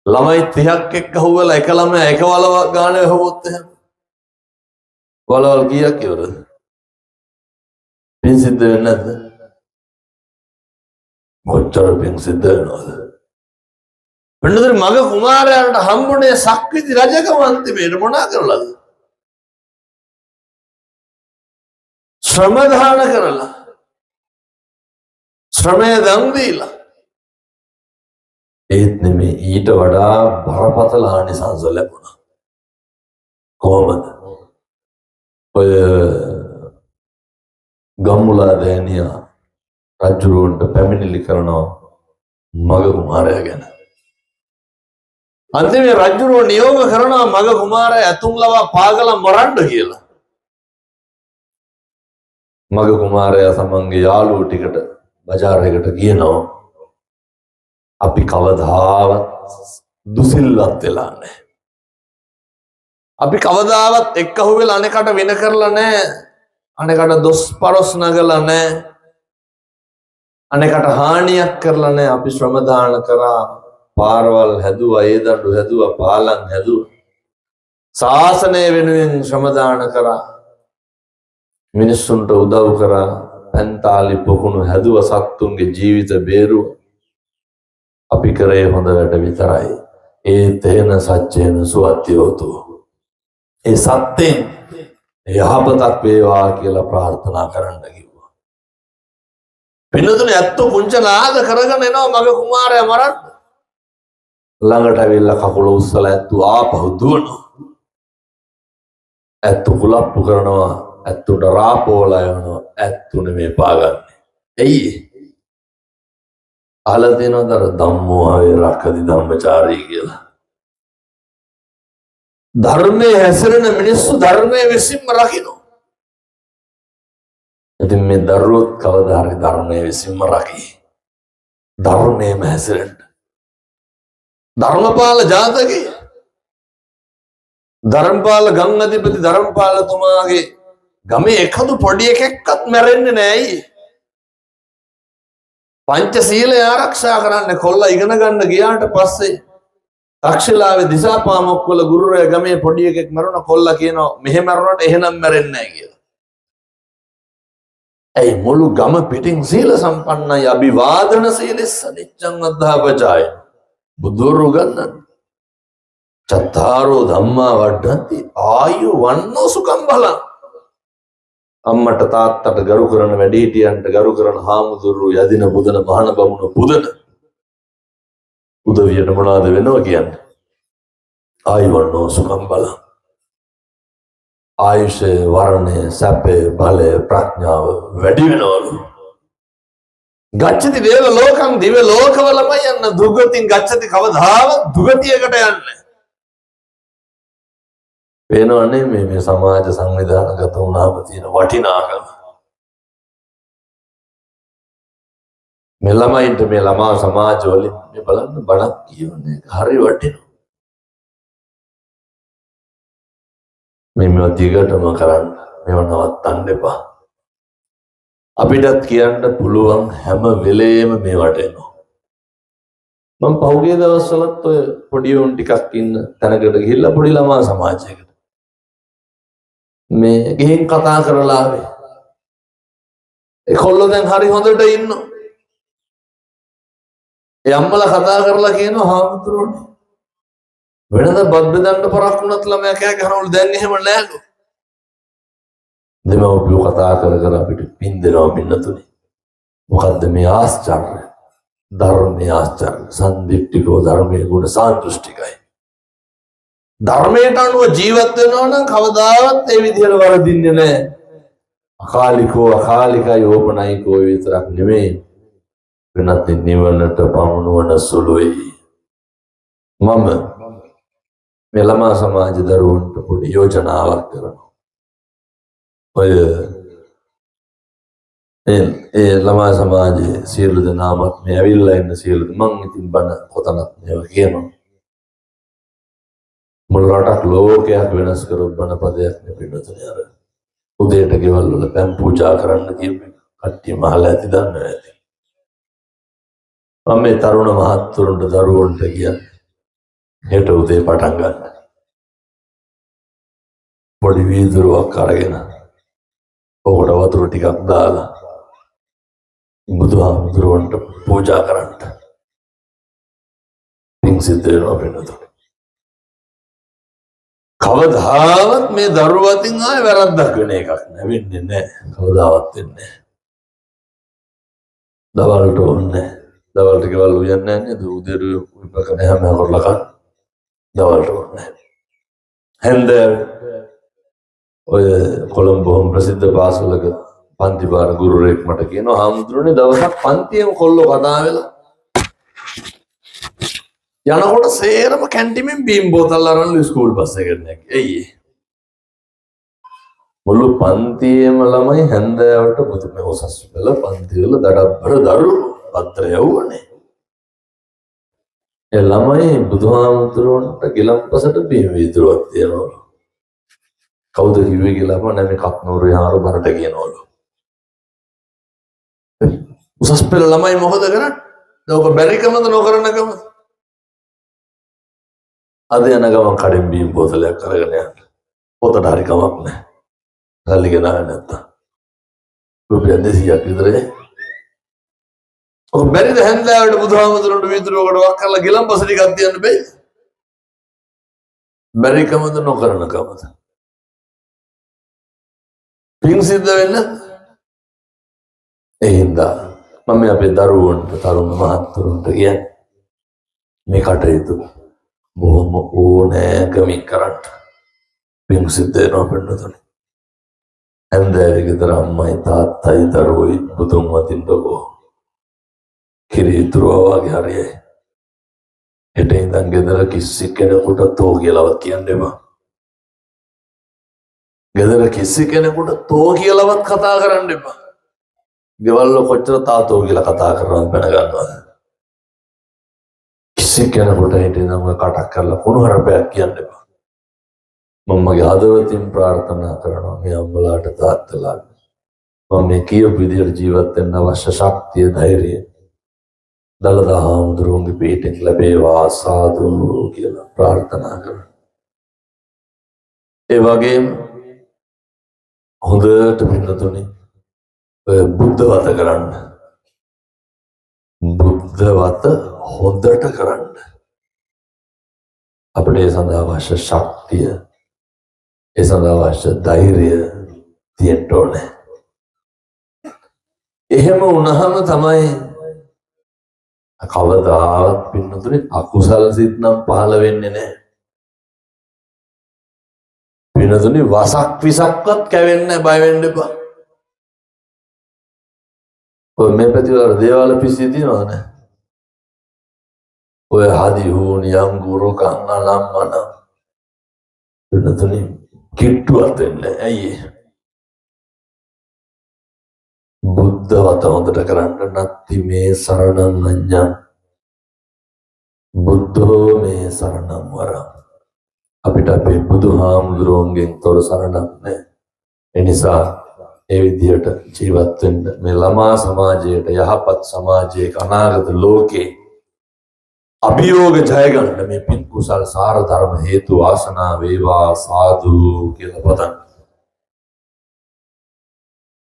ළමයි 30ක් එක්ක හුවලා එක ළමයා එක වලව ගානේ හොවොත් එහෙම වලවල් කීයක් ඉවරද? පින් සිද්ධ වෙන්නේ නැද්ද? කොච්චර පින් සිද්ධ වෙනවද? වෙනතර මග කුමාරයාට හම්බුනේ සක්විති රජකම අන්තිමේට මොනා කරලාද? ශ්‍රම දාන කරලා ශ්‍රමය දන් දීලා. ඒත් නෙමෙයි ඊට වඩා බරපතල ආනිසංස ලැබුණා. කොහොමද? ඔය ගම්මුලා දෑනියා රජුරවන්ට පැමිණිලි කරනවා මග කුමාරයා ගැන. අන්තිමේ රජුරව නියෝග කරනවා මග කුමාරයා ඇතුම් ලවා පාගලා මරන්න කියලා. මග කුමාරයා සමන්ගේ යාළුවෝ ටිකට බજારයකට කියනවා අපි කවදාවත් දුසිල්වත් වෙලා නැහැ. අපි කවදාවත් එක්කහුව වෙලා අනේකට වෙන කරලා නැහැ. අනේකට දොස් පරොස් නගලා නැහැ. අනේකට හානියක් කරලා නැහැ. අපි ශ්‍රම දාන කරා, පාරවල් හැදුවා, ඒ දඬු හැදුවා, පාලම් හැදුවා. ශාසනය වෙනුවෙන් ශ්‍රම දාන කරා. මිනිස්සුන්ට උදව් කරා. පැන්තාලි පොකුණු හැදුව, සත්තුන්ගේ ජීවිත බේරුව. අපි කරේ හොඳ වැඩ විතරයි. ඒ තේන සත්‍යේන සුවත්‍යෝතු. ඒ සත්‍යෙන් යහපතක් වේවා කියලා ප්‍රාර්ථනා කරන්න කිව්වා. පින්නතුනේ ඇත්ත කුංචනාද කරගෙන එනවා මග කුමාරයා මරන්න. ළඟට ඇවිල්ලා කකුල උස්සලා ඇත්තු ආපහු දුවනවා. ඇත්තු කුලප්පු කරනවා. ඇත්තුට රාපෝලා යනවා. ඇත්තු නෙමේ පාගන්නේ. ඇයි? අහලා තියෙනවද අර ධම්මෝ ආවේ රක්කති ධම්මචාරී කියලා? ධර්මයේ හැසිරෙන මිනිස්සු ධර්මයේ විසින්ම රකින්න. ඉතින් මේ දරුවොත් කවදා හරි ධර්මයේ විසින්ම රකි. ධර්මයේම හැසිරෙන්න. ධර්මපාල ජාතකයේ ධර්මපාල ගංගාධිපති ධර්මපාලතුමාගේ ගමේ එකදු පොඩි එකෙක්වත් මැරෙන්නේ නැහැ. පංචශීලය ආරක්ෂා කරන්න කොල්ලා ඉගෙන ගන්න ගියාට පස්සේ තක්ෂිලාවේ දිසාපාමොක්වල ගුරුරයා ගමේ පොඩි එකෙක් මරුණ කොල්ලා කියනවා මෙහෙ මරුණට එහෙනම් මැරෙන්නේ නැහැ කියලා. ඒ මුළු ගම පිටින් සීල සම්පන්නයි අභිවාදන සීලස්ස නිච්ඡං අද්ධාපචාය බුදුරු ගන්නන් චත්තාරෝ ධම්මා වඩ්ඩಂತಿ ආයු වන්නෝ සුඛං බලං. අම්මට තාත්තට ගරු කරන වැඩිහිටියන්ට ගරු කරන හාමුදුරු යදින බුදන මහාන බමුණ පුදන උදවියට මොනවද වෙනවා කියන්නේ? ආයු වන්නෝ සුඛං බලං. ආයුෂ වර්ණය සැපේ බලය ප්‍රඥාව වැඩි වෙනවලු. ගච්ඡති දේව ලෝකං දිව්‍ය ලෝකවලමයි යන්න දුගතින් ගච්ඡති කවදාවත් දුගතියකට යන්නේ. වෙනවනේ මේ සමාජ සංවිධානගත වුණාම තියෙන වටිනාකම. මේ ළමයින්ට මේ ළමා සමාජවලින් මේ බලන්න බණක් කියවන්නේ හරි වටිනවා. මේව දිගටම කරන්න මේව නවත්තන්න එපා. අපිටත් කියන්න පුළුවන් හැම වෙලේම මේවට එනවා. මම පහුගිය දවස්වලත් ඔය පොඩි උන් ටිකක් ඉන්න තැනකට ගිහිල්ලා පොඩි ළමා සමාජයකට මේ ගිහින් කතා කරලා ආවේ. ඒ කොල්ලෝ දැන් හරි හොඳට ඉන්නවා. ඒ අම්මලා කතා කරලා කියනවා හාමුදුරුවනේ වෙනද බත් බෙදන්න පරක් වුණත් ළමයා කෑ ගහනවලු දැන් එහෙම නෑලු. දෙමව්පියෝ කතා කර කර අපිට පින් දෙනවා පින්නතුනේ. මොකද්ද මේ ආශ්චර්ය? ධර්මයේ ආශ්චර්ය. සම්දිට්ඨිකෝ ධර්මයේ ගුණ සාන්දෘෂ්ටිකයි. ධර්මයට අනුව ජීවත් වෙනවා නම් කවදාවත් ඒ විදිහට වරදින්නේ නෑ. අකාලිකෝ අකාලිකයි ඕපනයිකෝ විතරක් නෙමෙයි. වෙනත් නිවනට පමුණුවන සුළුයි. මම මේ ළමා සමාජ දරුවන්ට පොඩි යෝජනාවක් කරනවා. ඔය ඒ ළමා සමාජයේ සියලු දෙනාමත් මේ ඇවිල්ලා ඉන්න සියලු මං ඉතින් බණ කොතනත් මේවා කියනවා. මුළු රටක් ලෝකයක් වෙනස් කරපු බණ පදයක් නෙපින්නතුනේ අර උදේට ගෙවල් වල පැන් පූජා කරන්න කියපු කට්ටිය මහලා ඇති දන්නේ නැති. මම මේ තරුණ මහත්තුරුන්ට දරුවන්ට කියන්නේ හෙට උදේ පටන් ගන්න. පොඩි වීදුරුවක් අරගෙන ඔකට වතුර ටිකක් දාලා බුදුහාමුදුරුවන්ට පූජා කරන්න. පින් සිද්ධ වෙනවා පින්නතුනේ. කවදාවත් මේ දරුවතින් ආයේ වැරද්දක් වෙන එකක් නෑ වෙන්නේ නෑ. කවදාවත් වෙන්නේ නෑ. දවල්ට ඕනේ. දවල්ට ගෙවල් උයන්නේ නැහැ නේද? උදේට උපක නැහැ මම කරලා ගන්න. දවල්ට ඕනේ. හන්ද ඔය කොළඹ ප්‍රසිද්ධ පාසලක පන්ති බාර ගුරුවරයෙක් මට කියනවා හාමුදුරනේ දවසක් පන්තියෙන් කොල්ලෝ කතා වෙලා යනකොට සේරම කැන්ටිමෙන් බීම් බෝතල් අරන් ස්කූල් බස් එකට නැග්ගේ. එයි මුළු පන්තියේම ළමයි හන්දෑවට බුදු මේ උසස් පෙළ පන්ති වල දඩබ්බර දරුවෝ පත්‍ර යවුවනේ. ඒ ළමයි බුදුහාමුදුරුවන්ට ගිලම්පසට බීම වීදුරුවක් තියනවලු. කවුද කිව්වේ කියලා අපෝ නැමේ කක්නෝරු යාරු බරට කියනවලු. උසස් පෙළ ළමයි මොකද කරන්නේ? ඔක බැරිකමද නොකරනකම? අද යන ගමන් කඩෙන් බීම් බෝතලයක් අරගෙන යන්න. පොතට හරි කමක් නැහැ. ගල්ලි ගෙනාවේ නැත්තම්. රුපියල් 200ක් විතරයි. ඔක බැරිද හැන්දෑවට බුදුහාමුදුරන්ට වීදුරුවකට වක් කරලා ගිලම්පස ටිකක් තියන්න බෑ. බැරිකමද නොකරනකමද? පින් සිද්ධ වෙන්න ඒ හින්දා මම අපේ දරුවන්ට තරුණ මහත්තුරුන්ට කියන්නේ මේ කටයුතු බොහොම ඕනෑකමින් කරන්න. පින් සිද්ධ වෙනවා පින්නතුනේ. හැන්දෑවේ ගෙදර අම්මයි තාත්තයි දරුවෝයි බුදුන් වදින්නකෝ. කිරි ඉතුරුවා වගේ හරියයි. හෙට ඉඳන් ගෙදර කිසි කෙනෙකුට තෝ කියලාවත් කියන්න එපා. ගෙදර කිසි කෙනෙකුට තෝ කියලාවත් කතා කරන්න එපා. ගෙවල් වල කොච්චර තාතෝ කියලා කතා කරනවද බැන ගන්නවද? කිසි කෙනෙකුට හෙට ඉඳන් ඔය කටක් කරලා කුණු හරපයක් කියන්න එපා. මම මගේ හදවතින් ප්‍රාර්ථනා කරනවා මේ අම්මලාට තාත්තලාට මම මේ කියපු විදිහට ජීවත් වෙන්න අවශ්‍ය ශක්තිය ධෛර්යය දලදා හාමුදුරුවන්ගේ පිහිටෙන් ලැබේවා සාදු කියලා ප්‍රාර්ථනා කරනවා. ඒ වගේම හොඳට පින්නතුනි ඔය බුද්ධ වත කරන්න. බුද්ධ වත හොඳට කරන්න. අපිට ඒ සඳහා අවශ්‍ය ශක්තිය, ඒ සඳහා අවශ්‍ය ධෛර්යය තියෙන්න ඕනේ. එහෙම වුණාම තමයි කවදාවත් පින්නතුනි අකුසල සිත් නම් පහළ වෙන්නේ නැහැ. පින්නතුනි වසක් විසක්වත් කැවෙන්නේ බය වෙන්න එපා. ඔය මේ පැතිවල දේවාල පිස්සී තියනවද? ඔය හදි හුණි අංගුරු කන්න ලම්මන පින්නතුනි කිට්ටුවත් වෙන්නේ ඇයි? බුද්ධ වත හොඳට කරන්න. නත්ති මේ සරණං අඤ්ඤං බුද්ධෝ මේ සරණං වරං. අපිට අපේ බුදුහාමුදුරුවන්ගෙන් තොර සරණක් නැහැ. ඒ නිසා ඒ විදිහට ජීවත් වෙන්න මේ ළමා සමාජයට, යහපත් සමාජයක, අනාගත ලෝකේ අභියෝග ජය ගන්න මේ පින් කුසල් සාර ධර්ම හේතු වාසනා වේවා සාදු කියලා පතන්න.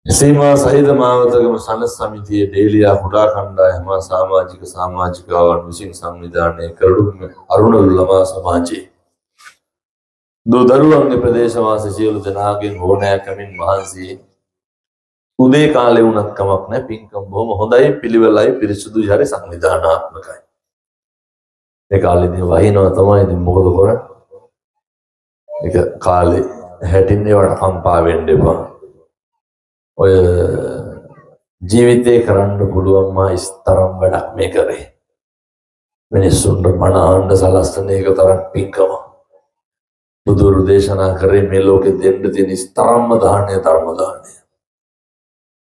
සීමා සහිත මාවතගම සනස් සමිතියේ දේලියා කුඩා කණ්ඩායම සමාජිකාවන් විසින් සංවිධානය කරනු අරුණ ළමා සමාජයේ දෝ දරුවන්ගේ ප්‍රදේශවාසී සියලු දෙනාගෙන් ඕනෑකමින් මහන්සි උදේ කාලේ වුණත් කමක් නැහැ. පින්කම් බොහොම හොඳයි, පිළිවෙලයි, පිරිසුදුයි, හරි සංවිධානාත්මකයි. ඒ කාලේදී වහිනවා තමයි. ඉතින් මොකද කරන්නේ? ඒක කාලේ හැටින්නේ වට කම්පා වෙන්න එපා. ඔය ජීවිතේ කරන්න පුළුවන් මා ස්තරම් වැඩක් මේ කරේ. මිනිස්සුන්ට මන ආණ්ඩ සලස්සන එක තරම් පින්කම. බුදුරු දේශනා කරේ මේ ලෝකෙ දෙන්න තියෙන ස්තරම්ම දාහණය ධර්ම දාහණය.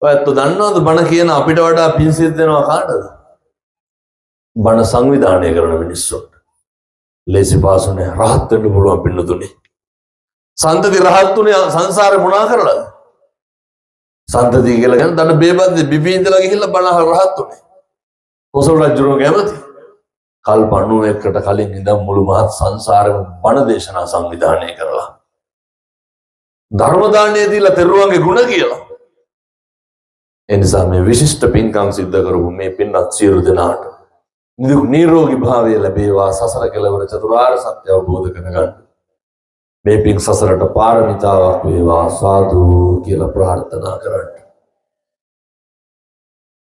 ඔයත් දන්නවද බණ කියන අපිට වඩා පින් සිද්ධ වෙනවා කාටද? බණ සංවිධානය කරන මිනිස්සුන්ට. ලේසි පාසුනේ රහත් වෙන්න පුළුවන් පින්නතුනි. සන්තති රහත්තුනේ සංසාරේ මොනා කරලාද? සන්තති කියලා කියන දන්න බේබද්දේ බිබී ඉඳලා ගිහිල්ලා බණ රහත් උනේ. කොසල් රජුගේ කැමති. කල් 91කට කලින් ඉඳන් මුළු මහත් සංසාරෙම බණ දේශනා සංවිධානය කරලා ධර්ම දාණය දීලා තෙරුවන්ගේ ගුණ කියලා. ඒ නිසා මේ විශිෂ්ට පින්කම් සිද්ධ කරපු මේ පින්වත් සියලු දෙනාට නිරෝගී භාවය ලැබේවා. සසර කෙලවර චතුරාර්ය සත්‍ය අවබෝධ කරගන්න මේ පින් සසරට පාරමිතාවක් වේවා සාදු කියලා ප්‍රාර්ථනා කරන්න.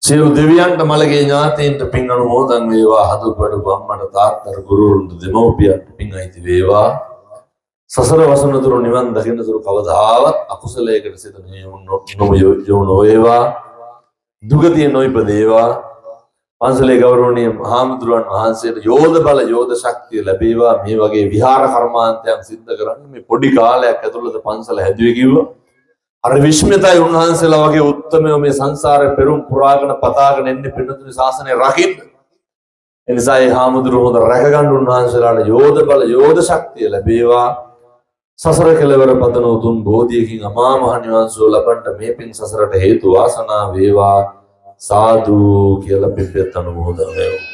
සියලු දෙවියන්ට මළගේ ඥාතීන්ට පින් අනුමෝදන් වේවා. හදුබඩු බම්මට තාත්තට ගුරුවරුන්ට දෙමව්පියන්ට පින් අයිති වේවා. සසර වසනතුරු නිවන් දකින්නතුරු කවදාවත් අකුසලයකට සිත නොවේවා. දුගතිය නොයිපදේවා. පන්සලේ ගෞරවනීය මහාමුදුරන් වහන්සේට යෝධ බල යෝධ ශක්තිය ලැබේවා. මේ වගේ විහාර කර්මාන්තයන් සිද්ධ කරන්න මේ පොඩි කාලයක් ඇතුළත පන්සල හැදුවේ කිව්වා. අර විශ්මිතයි උන්වහන්සේලා වගේ උත්තමයෝ මේ සංසාරේ පෙරම් පුරාගෙන පතාගෙන එන්නේ පින්නතුනි ශාසනය රකින්න. ඒ නිසා මේ හාමුදුරුවෝ හොඳ රැකගන්න උන්වහන්සේලාට යෝධ බල යෝධ ශක්තිය ලැබේවා. සසර කෙලවර පතන උතුම් බෝධියකින් අමා මහ නිවන් සුව ලබන්න මේ පින් සසරට හේතු වාසනා වේවා. සාදු කියලා පිපෙත් අනුමෝදන් වේවා.